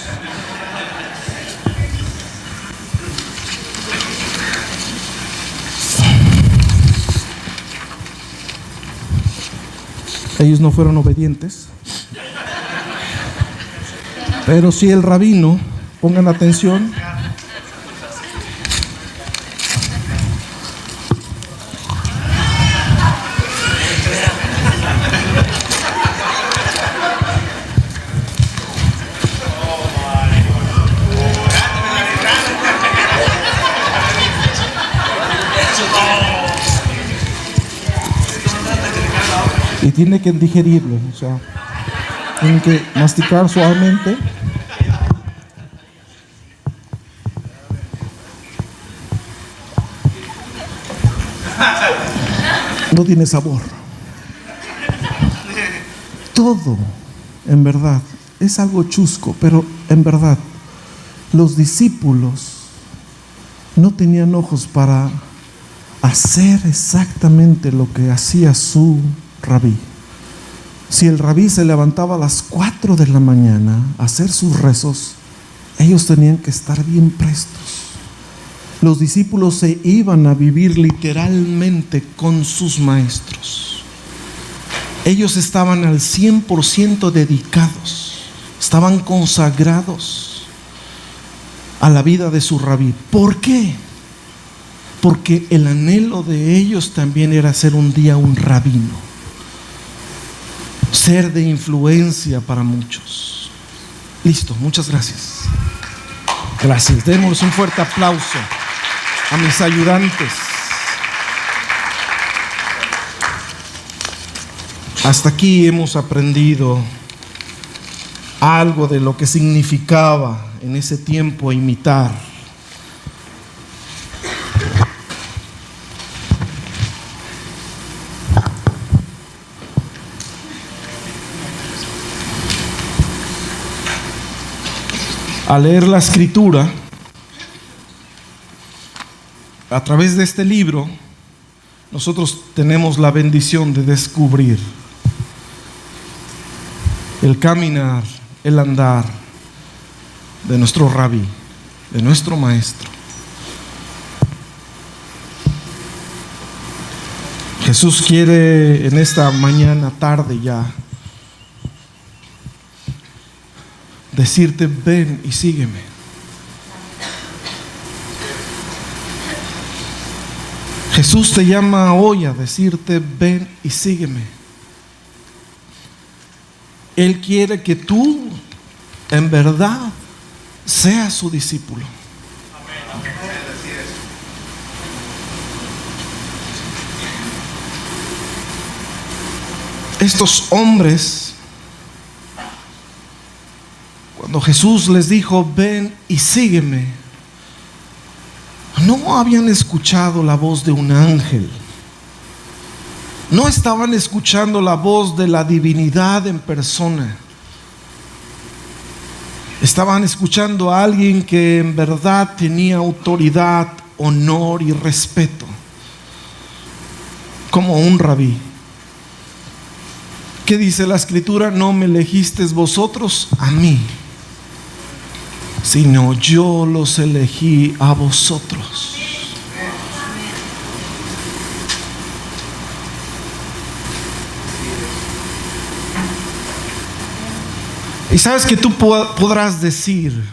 Ellos no fueron obedientes. Pero si el rabino, pongan atención, tiene que digerirlo, o sea, tiene que masticar suavemente. No tiene sabor. Todo, en verdad, es algo chusco, pero en verdad, los discípulos no tenían ojos para hacer exactamente lo que hacía su rabí. Si el rabí se levantaba a las 4 de la mañana a hacer sus rezos, ellos tenían que estar bien prestos. Los discípulos se iban a vivir literalmente con sus maestros. Ellos estaban al 100% dedicados, estaban consagrados a la vida de su rabí. ¿Por qué? Porque el anhelo de ellos también era ser un día un rabino, ser de influencia para muchos. Listo, muchas gracias. Gracias, démosles un fuerte aplauso a mis ayudantes. Hasta aquí hemos aprendido algo de lo que significaba en ese tiempo imitar. Al leer la escritura, a través de este libro, nosotros tenemos la bendición de descubrir el caminar, el andar de nuestro rabí, de nuestro maestro. Jesús quiere en esta mañana, tarde ya, decirte: ven y sígueme. Jesús te llama hoy a decirte: ven y sígueme. Él quiere que tú en verdad seas su discípulo. Estos hombres, cuando Jesús les dijo: ven y sígueme, no habían escuchado la voz de un ángel. No estaban escuchando la voz de la divinidad en persona. Estaban escuchando a alguien que en verdad tenía autoridad, honor y respeto, como un rabí. ¿Qué dice la escritura? No me elegisteis vosotros a mí, sino yo los elegí a vosotros. Y sabes que tú podrás decir: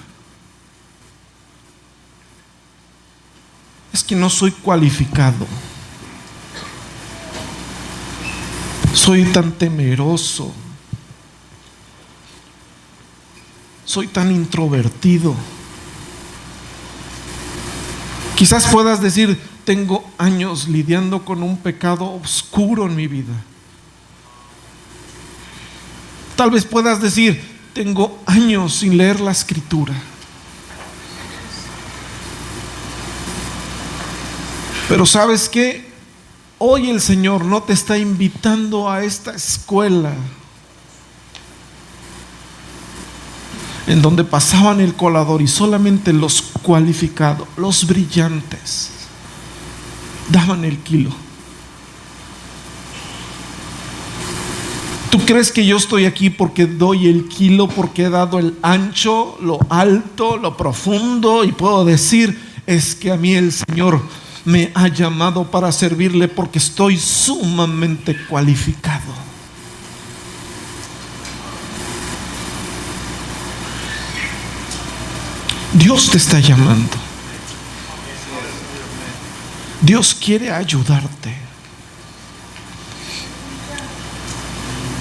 es que no soy cualificado, soy tan temeroso, soy tan introvertido. Quizás puedas decir: tengo años lidiando con un pecado oscuro en mi vida. Tal vez puedas decir: tengo años sin leer la escritura. Pero ¿sabes qué? Hoy el Señor no te está invitando a esta escuela en donde pasaban el colador y solamente los cualificados, los brillantes, daban el kilo. ¿Tú crees que yo estoy aquí porque doy el kilo, porque he dado el ancho, lo alto, lo profundo? Y puedo decir: es que a mí el Señor me ha llamado para servirle porque estoy sumamente cualificado. Dios te está llamando. Dios quiere ayudarte.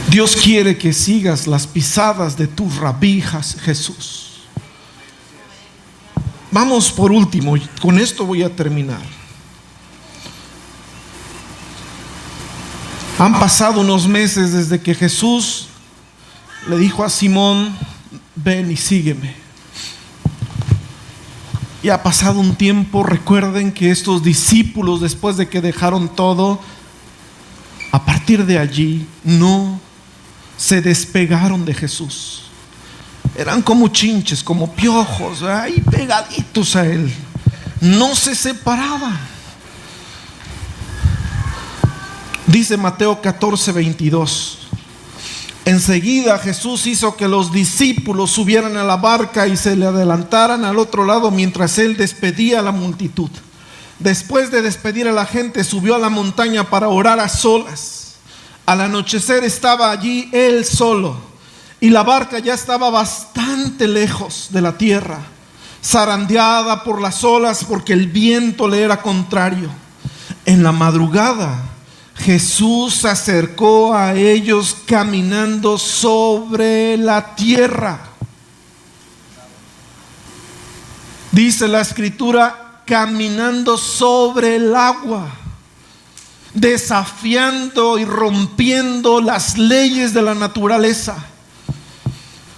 Dios quiere que sigas las pisadas de tu rabí Jesús. Vamos por último, con esto voy a terminar. Han pasado unos meses desde que Jesús le dijo a Simón: ven y sígueme. Y ha pasado un tiempo. Recuerden que estos discípulos, después de que dejaron todo, a partir de allí no se despegaron de Jesús. Eran como chinches, como piojos, ahí pegaditos a Él. No se separaban. Dice Mateo 14:22. Enseguida Jesús hizo que los discípulos subieran a la barca y se le adelantaran al otro lado mientras Él despedía a la multitud. Después de despedir a la gente, subió a la montaña para orar a solas. Al anochecer estaba allí Él solo, y la barca ya estaba bastante lejos de la tierra, zarandeada por las olas porque el viento le era contrario. En la madrugada Jesús se acercó a ellos caminando sobre la tierra. Dice la Escritura, caminando sobre el agua, desafiando y rompiendo las leyes de la naturaleza.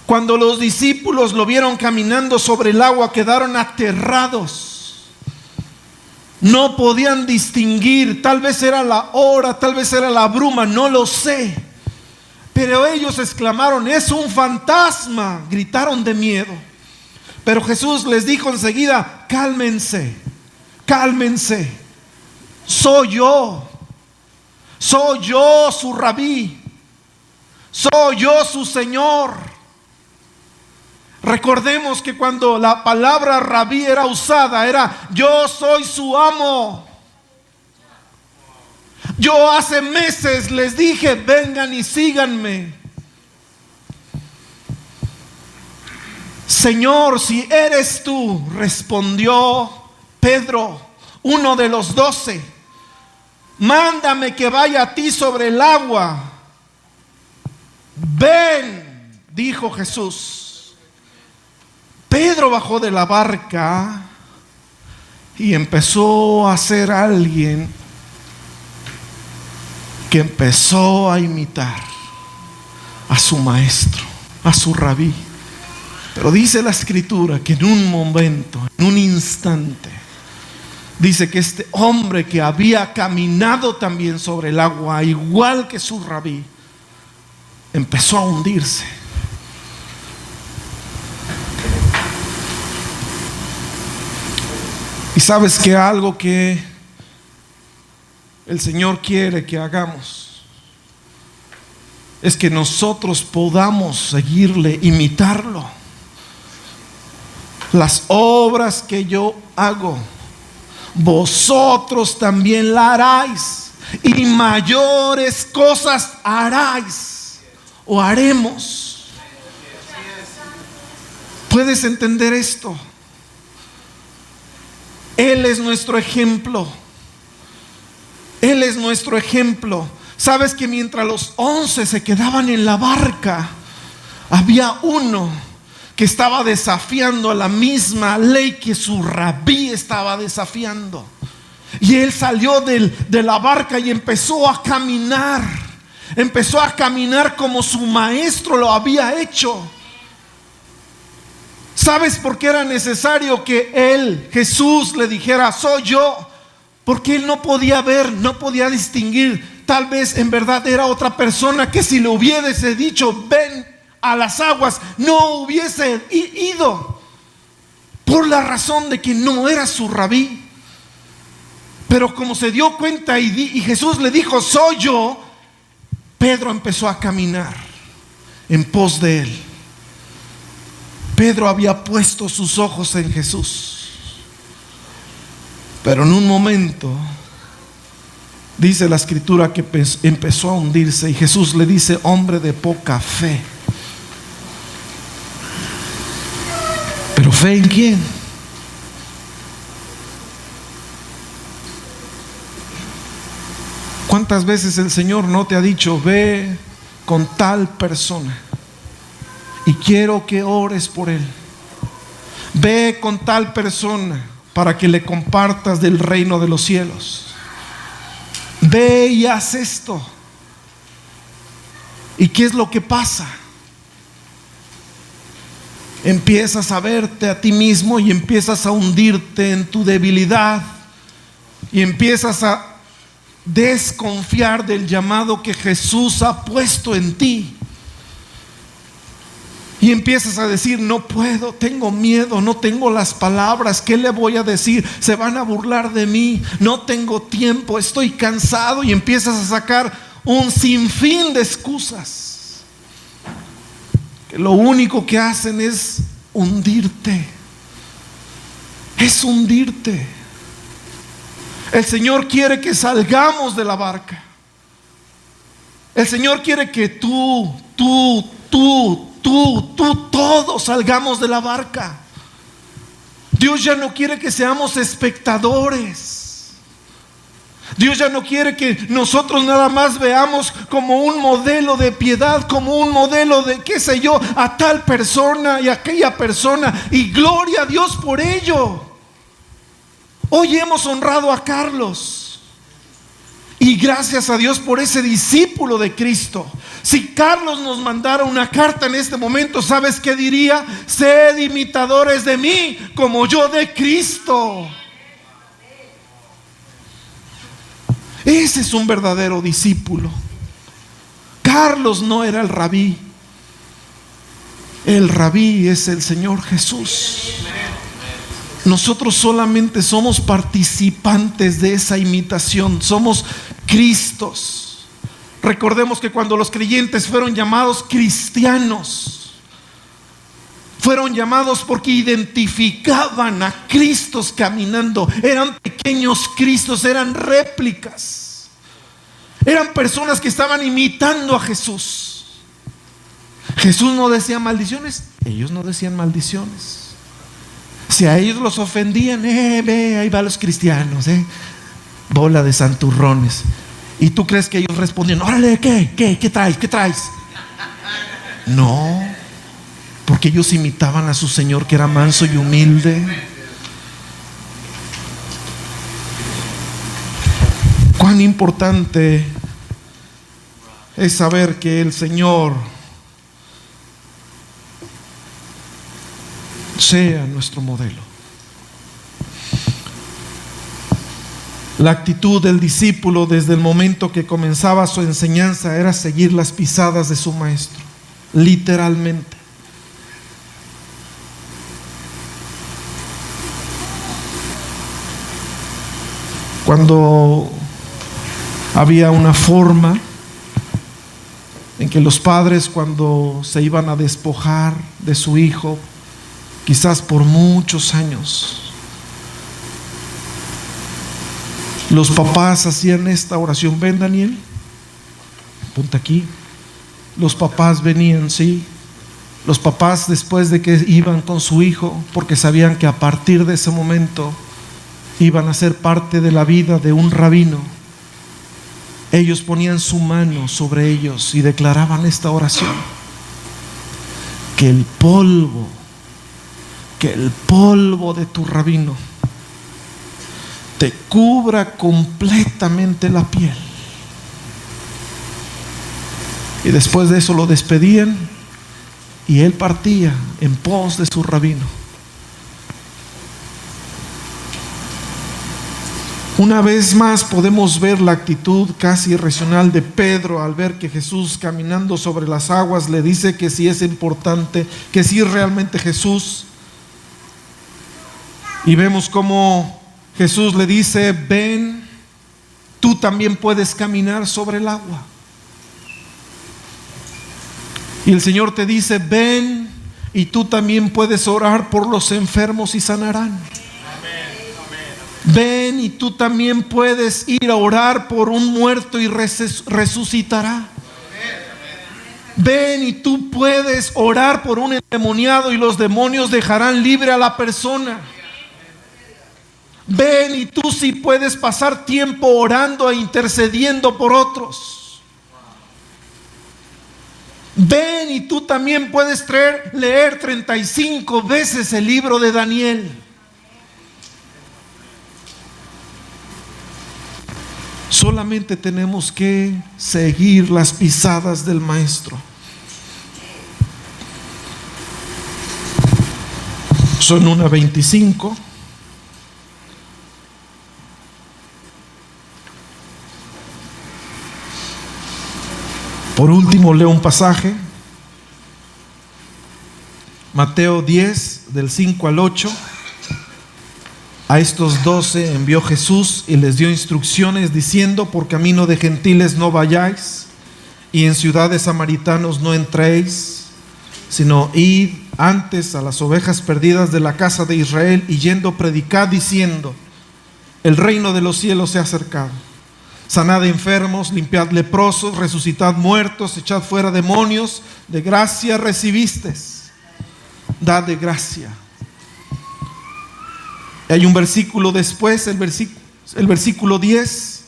Cuando los discípulos lo vieron caminando sobre el agua, quedaron aterrados. No podían distinguir, tal vez era la hora, tal vez era la bruma, no lo sé. Pero ellos exclamaron: es un fantasma, gritaron de miedo. Pero Jesús les dijo enseguida: cálmense, cálmense, soy yo su rabí, soy yo su Señor. Recordemos que cuando la palabra rabí era usada, era: yo soy su amo. Yo hace meses les dije: vengan y síganme. Señor, si eres tú, respondió Pedro, uno de los 12, mándame que vaya a ti sobre el agua. Ven, dijo Jesús. Pedro bajó de la barca y empezó a ser alguien que empezó a imitar a su maestro, a su rabí. Pero dice la Escritura que en un momento, en un instante, dice que este hombre que había caminado también sobre el agua, igual que su rabí, empezó a hundirse. Y sabes que algo que el Señor quiere que hagamos es que nosotros podamos seguirle, imitarlo. Las obras que yo hago, vosotros también la haráis, y mayores cosas haráis o haremos. ¿Puedes entender esto? Él es nuestro ejemplo. Él es nuestro ejemplo. Sabes que mientras los 11 se quedaban en la barca, había uno que estaba desafiando a la misma ley que su rabí estaba desafiando. Y él salió de la barca y empezó a caminar. Empezó a caminar como su maestro lo había hecho. ¿Sabes por qué era necesario que él, Jesús, le dijera: soy yo? Porque él no podía ver, no podía distinguir. Tal vez en verdad era otra persona que si le hubiese dicho: ven a las aguas, no hubiese ido, por la razón de que no era su rabí. Pero como se dio cuenta y Jesús le dijo: soy yo, Pedro empezó a caminar en pos de él. Pedro había puesto sus ojos en Jesús, pero en un momento dice la Escritura que empezó a hundirse, y Jesús le dice: hombre de poca fe. ¿Pero fe en quién? ¿Cuántas veces el Señor no te ha dicho: ve con tal persona y quiero que ores por él? Ve con tal persona para que le compartas del reino de los cielos. Ve y haz esto. ¿Y qué es lo que pasa? Empiezas a verte a ti mismo y empiezas a hundirte en tu debilidad y empiezas a desconfiar del llamado que Jesús ha puesto en ti. Y empiezas a decir: no puedo, tengo miedo, no tengo las palabras, ¿qué le voy a decir? Se van a burlar de mí, no tengo tiempo, estoy cansado. Y empiezas a sacar un sinfín de excusas que lo único que hacen es hundirte. Es hundirte. El Señor quiere que salgamos de la barca. El Señor quiere que tú, todos salgamos de la barca. Dios ya no quiere que seamos espectadores. Dios ya no quiere que nosotros nada más veamos como un modelo de piedad, como un modelo de, qué sé yo, a tal persona y a aquella persona, y gloria a Dios por ello. Hoy hemos honrado a Carlos y gracias a Dios por ese discípulo de Cristo. Si Carlos nos mandara una carta en este momento, ¿sabes qué diría? Sed imitadores de mí como yo de Cristo. Ese es un verdadero discípulo. Carlos no era el rabí. El rabí es el Señor Jesús. Nosotros solamente somos participantes de esa imitación. Somos Cristos. Recordemos que cuando los creyentes fueron llamados cristianos, fueron llamados porque identificaban a Cristos caminando. Eran pequeños Cristos, eran réplicas. Eran personas que estaban imitando a Jesús. Jesús no decía maldiciones, ellos no decían maldiciones. Si a ellos los ofendían, ve, ahí van los cristianos, bola de santurrones. ¿Y tú crees que ellos respondían: órale, ¿qué traes? ¿Qué traes? No, porque ellos imitaban a su Señor, que era manso y humilde. Cuán importante es saber que el Señor sea nuestro modelo. La actitud del discípulo desde el momento que comenzaba su enseñanza era seguir las pisadas de su maestro, literalmente. Cuando había una forma en que los padres, cuando se iban a despojar de su hijo, quizás por muchos años, los papás hacían esta oración. Ven, Daniel, ponte aquí. Los papás venían, sí. Los papás, después de que iban con su hijo, porque sabían que a partir de ese momento iban a ser parte de la vida de un rabino, ellos ponían su mano sobre ellos y declaraban esta oración: que el polvo de tu rabino te cubra completamente la piel. Y después de eso lo despedían y él partía en pos de su rabino. Una vez más podemos ver la actitud casi irracional de Pedro al ver que Jesús, caminando sobre las aguas, le dice que sí es importante, que sí es realmente Jesús. Y vemos cómo Jesús le dice: ven, tú también puedes caminar sobre el agua. Y el Señor te dice: ven, y tú también puedes orar por los enfermos y sanarán. Ven, y tú también puedes ir a orar por un muerto y resucitará. Ven, y tú puedes orar por un endemoniado y los demonios dejarán libre a la persona. Ven, y tú sí puedes pasar tiempo orando e intercediendo por otros. Ven, y tú también puedes leer 35 veces el libro de Daniel. Solamente tenemos que seguir las pisadas del Maestro. Son 1:25. Por último, leo un pasaje. Mateo 10, del 5 al 8. A estos 12 envió Jesús y les dio instrucciones diciendo: por camino de gentiles no vayáis, y en ciudades samaritanos no entréis, sino id antes a las ovejas perdidas de la casa de Israel, y yendo predicad diciendo: el reino de los cielos se ha acercado. Sanad enfermos, limpiad leprosos, resucitad muertos, echad fuera demonios. De gracia recibisteis, dad de gracia. Hay un versículo después, el versículo 10.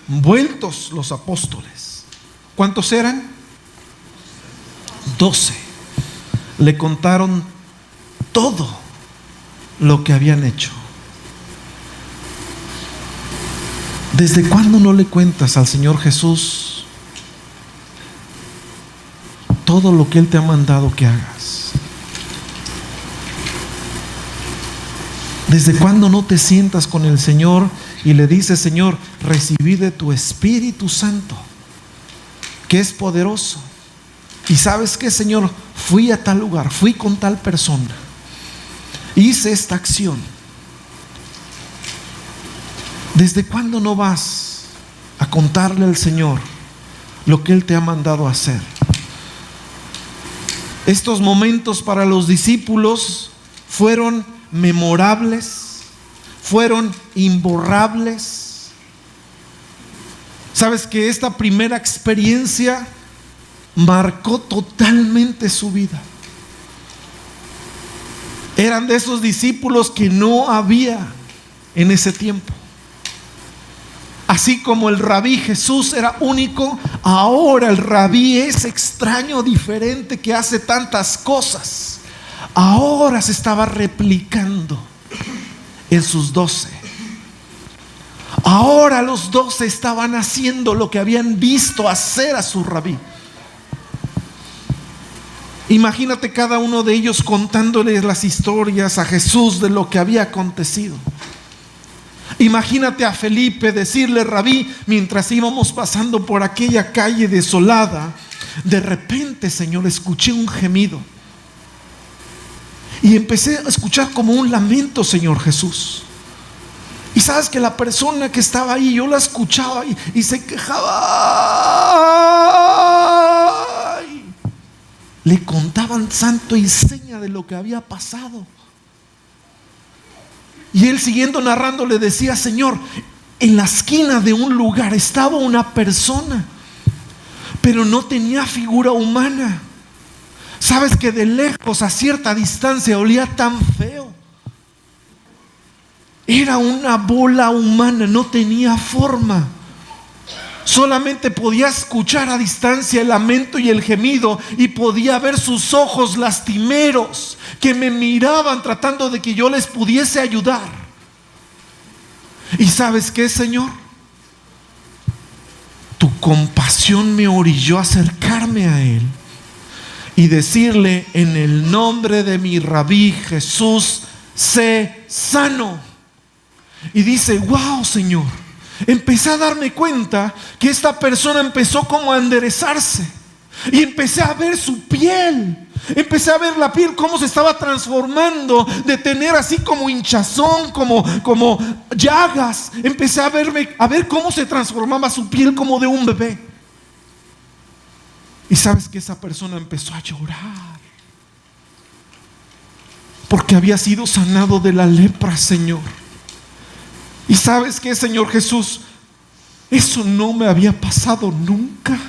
Vueltos los apóstoles, ¿cuántos eran? 12. Le contaron todo lo que habían hecho. ¿Desde cuándo no le cuentas al Señor Jesús todo lo que Él te ha mandado que hagas? ¿Desde cuándo no te sientas con el Señor y le dices: Señor, recibí de tu Espíritu Santo, que es poderoso? Y ¿sabes qué, Señor? Fui a tal lugar, fui con tal persona, hice esta acción. ¿Desde cuándo no vas a contarle al Señor lo que Él te ha mandado a hacer? Estos momentos para los discípulos fueron memorables, fueron imborrables. Sabes que esta primera experiencia marcó totalmente su vida. Eran de esos discípulos que no había en ese tiempo. Así como el rabí Jesús era único, ahora el rabí es extraño, diferente, que hace tantas cosas. Ahora se estaba replicando en sus 12. Ahora los 12 estaban haciendo lo que habían visto hacer a su rabí. Imagínate cada uno de ellos contándoles las historias a Jesús de lo que había acontecido. Imagínate a Felipe decirle: rabí, mientras íbamos pasando por aquella calle desolada, de repente, Señor, escuché un gemido. Y empecé a escuchar como un lamento, Señor Jesús. Y sabes que la persona que estaba ahí, yo la escuchaba y se quejaba. Ay. Le contaban santo y seña de lo que había pasado. Y él, siguiendo narrando, le decía: Señor, en la esquina de un lugar estaba una persona, pero no tenía figura humana. Sabes que de lejos, a cierta distancia, olía tan feo. Era una bola humana, no tenía forma. Solamente podía escuchar a distancia el lamento y el gemido, y podía ver sus ojos lastimeros que me miraban tratando de que yo les pudiese ayudar. ¿Y sabes qué, Señor? Tu compasión me orilló a acercarme a él y decirle: en el nombre de mi rabí Jesús, sé sano. Y dice: wow, Señor. Empecé a darme cuenta que esta persona empezó como a enderezarse, y empecé a ver su piel. Empecé a ver la piel cómo se estaba transformando, de tener así como hinchazón, como llagas. Empecé a ver cómo se transformaba su piel como de un bebé. Y sabes que esa persona empezó a llorar porque había sido sanado de la lepra, Señor. Y sabes que, Señor Jesús, eso no me había pasado nunca.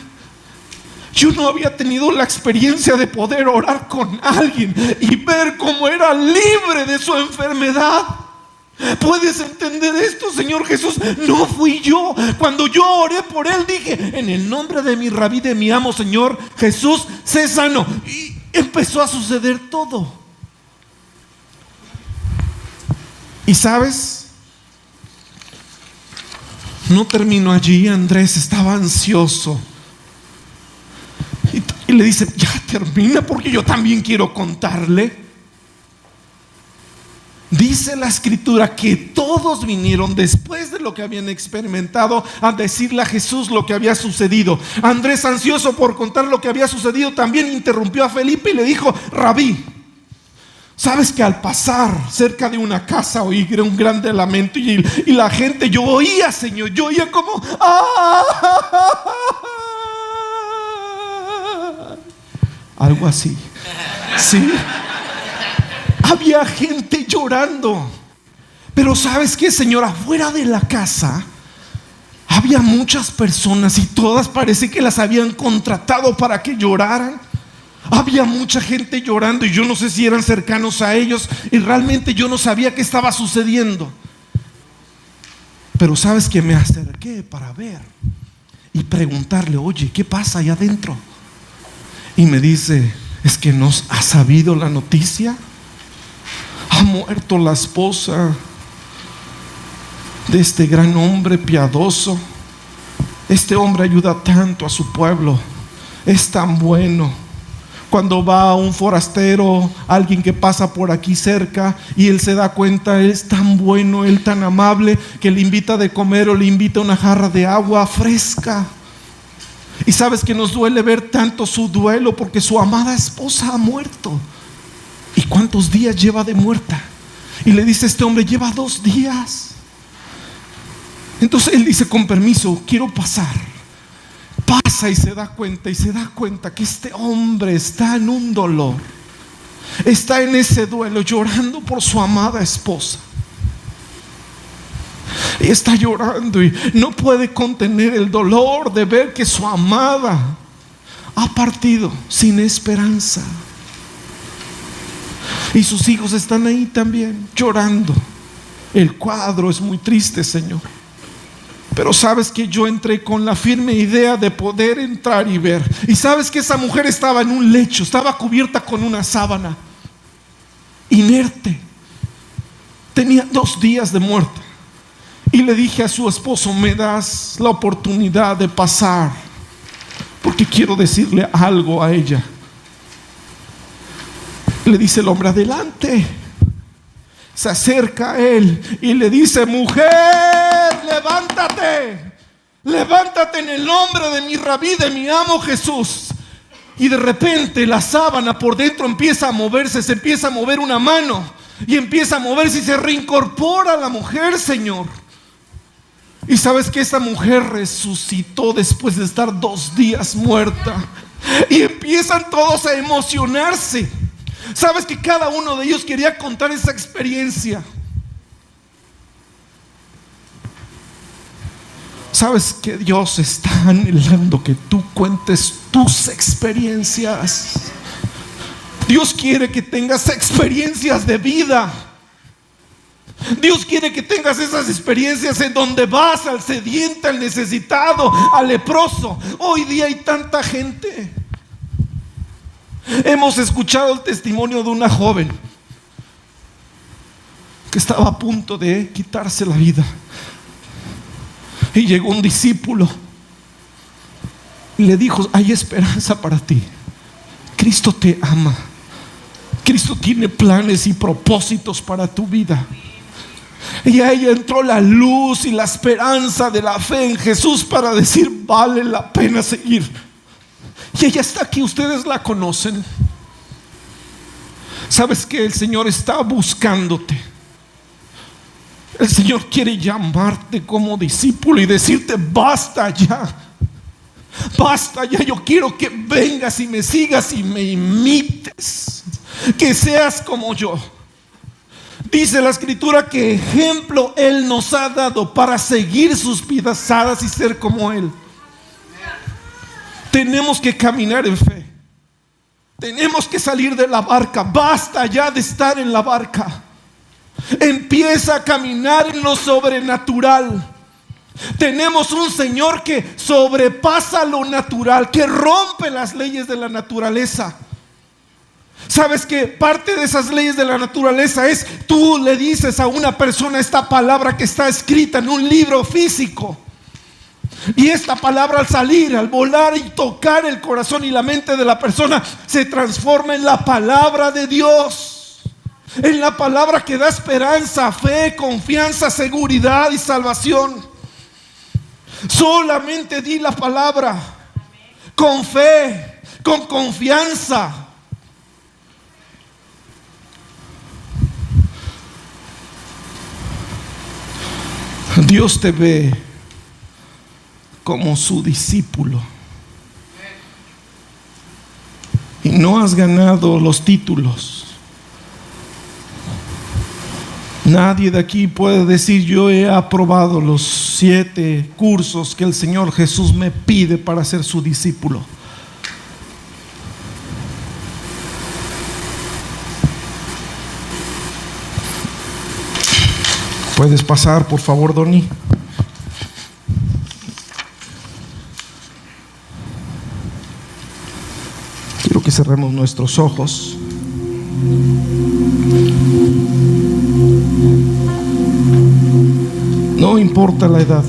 Yo no había tenido la experiencia de poder orar con alguien y ver cómo era libre de su enfermedad. ¿Puedes entender esto, Señor Jesús? No fui yo. Cuando yo oré por él, dije: en el nombre de mi rabí, de mi amo, Señor Jesús, sé sano. Y empezó a suceder todo. Y sabes, No terminó allí. Andrés estaba ansioso. Y le dice: ya termina, porque yo también quiero contarle. Dice la escritura que todos vinieron después de lo que habían experimentado a decirle a Jesús lo que había sucedido. Andrés, ansioso por contar lo que había sucedido, también interrumpió a Felipe y le dijo: Rabí, sabes que al pasar cerca de una casa oí un grande lamento y la gente, yo oía, Señor, yo oía como algo así, ¿sí? Había gente llorando. Pero ¿sabes qué, Señor? Afuera de la casa había muchas personas y todas parece que las habían contratado para que lloraran. Había mucha gente llorando y yo no sé si eran cercanos a ellos y realmente yo no sabía qué estaba sucediendo. Pero ¿sabes qué? Me acerqué para ver y preguntarle: oye, ¿qué pasa allá adentro? Y me dice: ¿es que no has sabido la noticia? Ha muerto la esposa de este gran hombre piadoso. Este hombre ayuda tanto a su pueblo, es tan bueno. Cuando va un forastero, alguien que pasa por aquí cerca, y él se da cuenta, él es tan bueno, él tan amable, que le invita de comer o le invita una jarra de agua fresca. Y sabes que nos duele ver tanto su duelo, porque su amada esposa ha muerto. ¿Y cuántos días lleva de muerta? Y le dice este hombre: lleva 2 días. Entonces él dice: con permiso, quiero pasar. Pasa y se da cuenta que este hombre está en un dolor, está en ese duelo, llorando por su amada esposa. Y está llorando y no puede contener el dolor de ver que su amada ha partido sin esperanza. Y sus hijos están ahí también llorando. El cuadro es muy triste, Señor. Pero sabes que yo entré con la firme idea de poder entrar y ver. Y sabes que esa mujer estaba en un lecho, estaba cubierta con una sábana, inerte. Tenía 2 días de muerte. Y le dije a su esposo: ¿me das la oportunidad de pasar? Porque quiero decirle algo a ella. Le dice el hombre: adelante. Se acerca a él y le dice: mujer, levántate. Levántate en el nombre de mi rabí, de mi amo Jesús. Y de repente la sábana por dentro empieza a moverse. Se empieza a mover una mano y empieza a moverse y se reincorpora la mujer, Señor. Y sabes que esa mujer resucitó después de estar 2 días muerta. Y empiezan todos a emocionarse. Sabes que cada uno de ellos quería contar esa experiencia. Sabes que Dios está anhelando que tú cuentes tus experiencias. Dios quiere que tengas experiencias de vida. Dios quiere que tengas esas experiencias en donde vas al sediente, al necesitado, al leproso. Hoy día hay tanta gente. Hemos escuchado el testimonio de una joven que estaba a punto de quitarse la vida. Y llegó un discípulo y le dijo: hay esperanza para ti. Cristo te ama. Cristo tiene planes y propósitos para tu vida. Y a ella entró la luz y la esperanza de la fe en Jesús para decir: vale la pena seguir. Y ella está aquí, ustedes la conocen. Sabes que el Señor está buscándote. El Señor quiere llamarte como discípulo y decirte: basta ya. Basta ya, yo quiero que vengas y me sigas y me imites. Que seas como yo. Dice la escritura que ejemplo Él nos ha dado para seguir sus pisadas y ser como Él. Tenemos que caminar en fe. Tenemos que salir de la barca. Basta ya de estar en la barca. Empieza a caminar en lo sobrenatural. Tenemos un Señor que sobrepasa lo natural, que rompe las leyes de la naturaleza. Sabes que parte de esas leyes de la naturaleza es: tú le dices a una persona esta palabra que está escrita en un libro físico, Y esta palabra, al salir, al volar y tocar el corazón y la mente de la persona, se transforma en la palabra de Dios, en la palabra que da esperanza, fe, confianza, seguridad y salvación. Solamente di la palabra con fe, con confianza. Dios te ve como su discípulo. Y no has ganado los títulos. Nadie de aquí puede decir: yo he aprobado los 7 cursos que el Señor Jesús me pide para ser su discípulo. ¿Puedes pasar, por favor, Donny? Quiero que cerremos nuestros ojos. No importa la edad.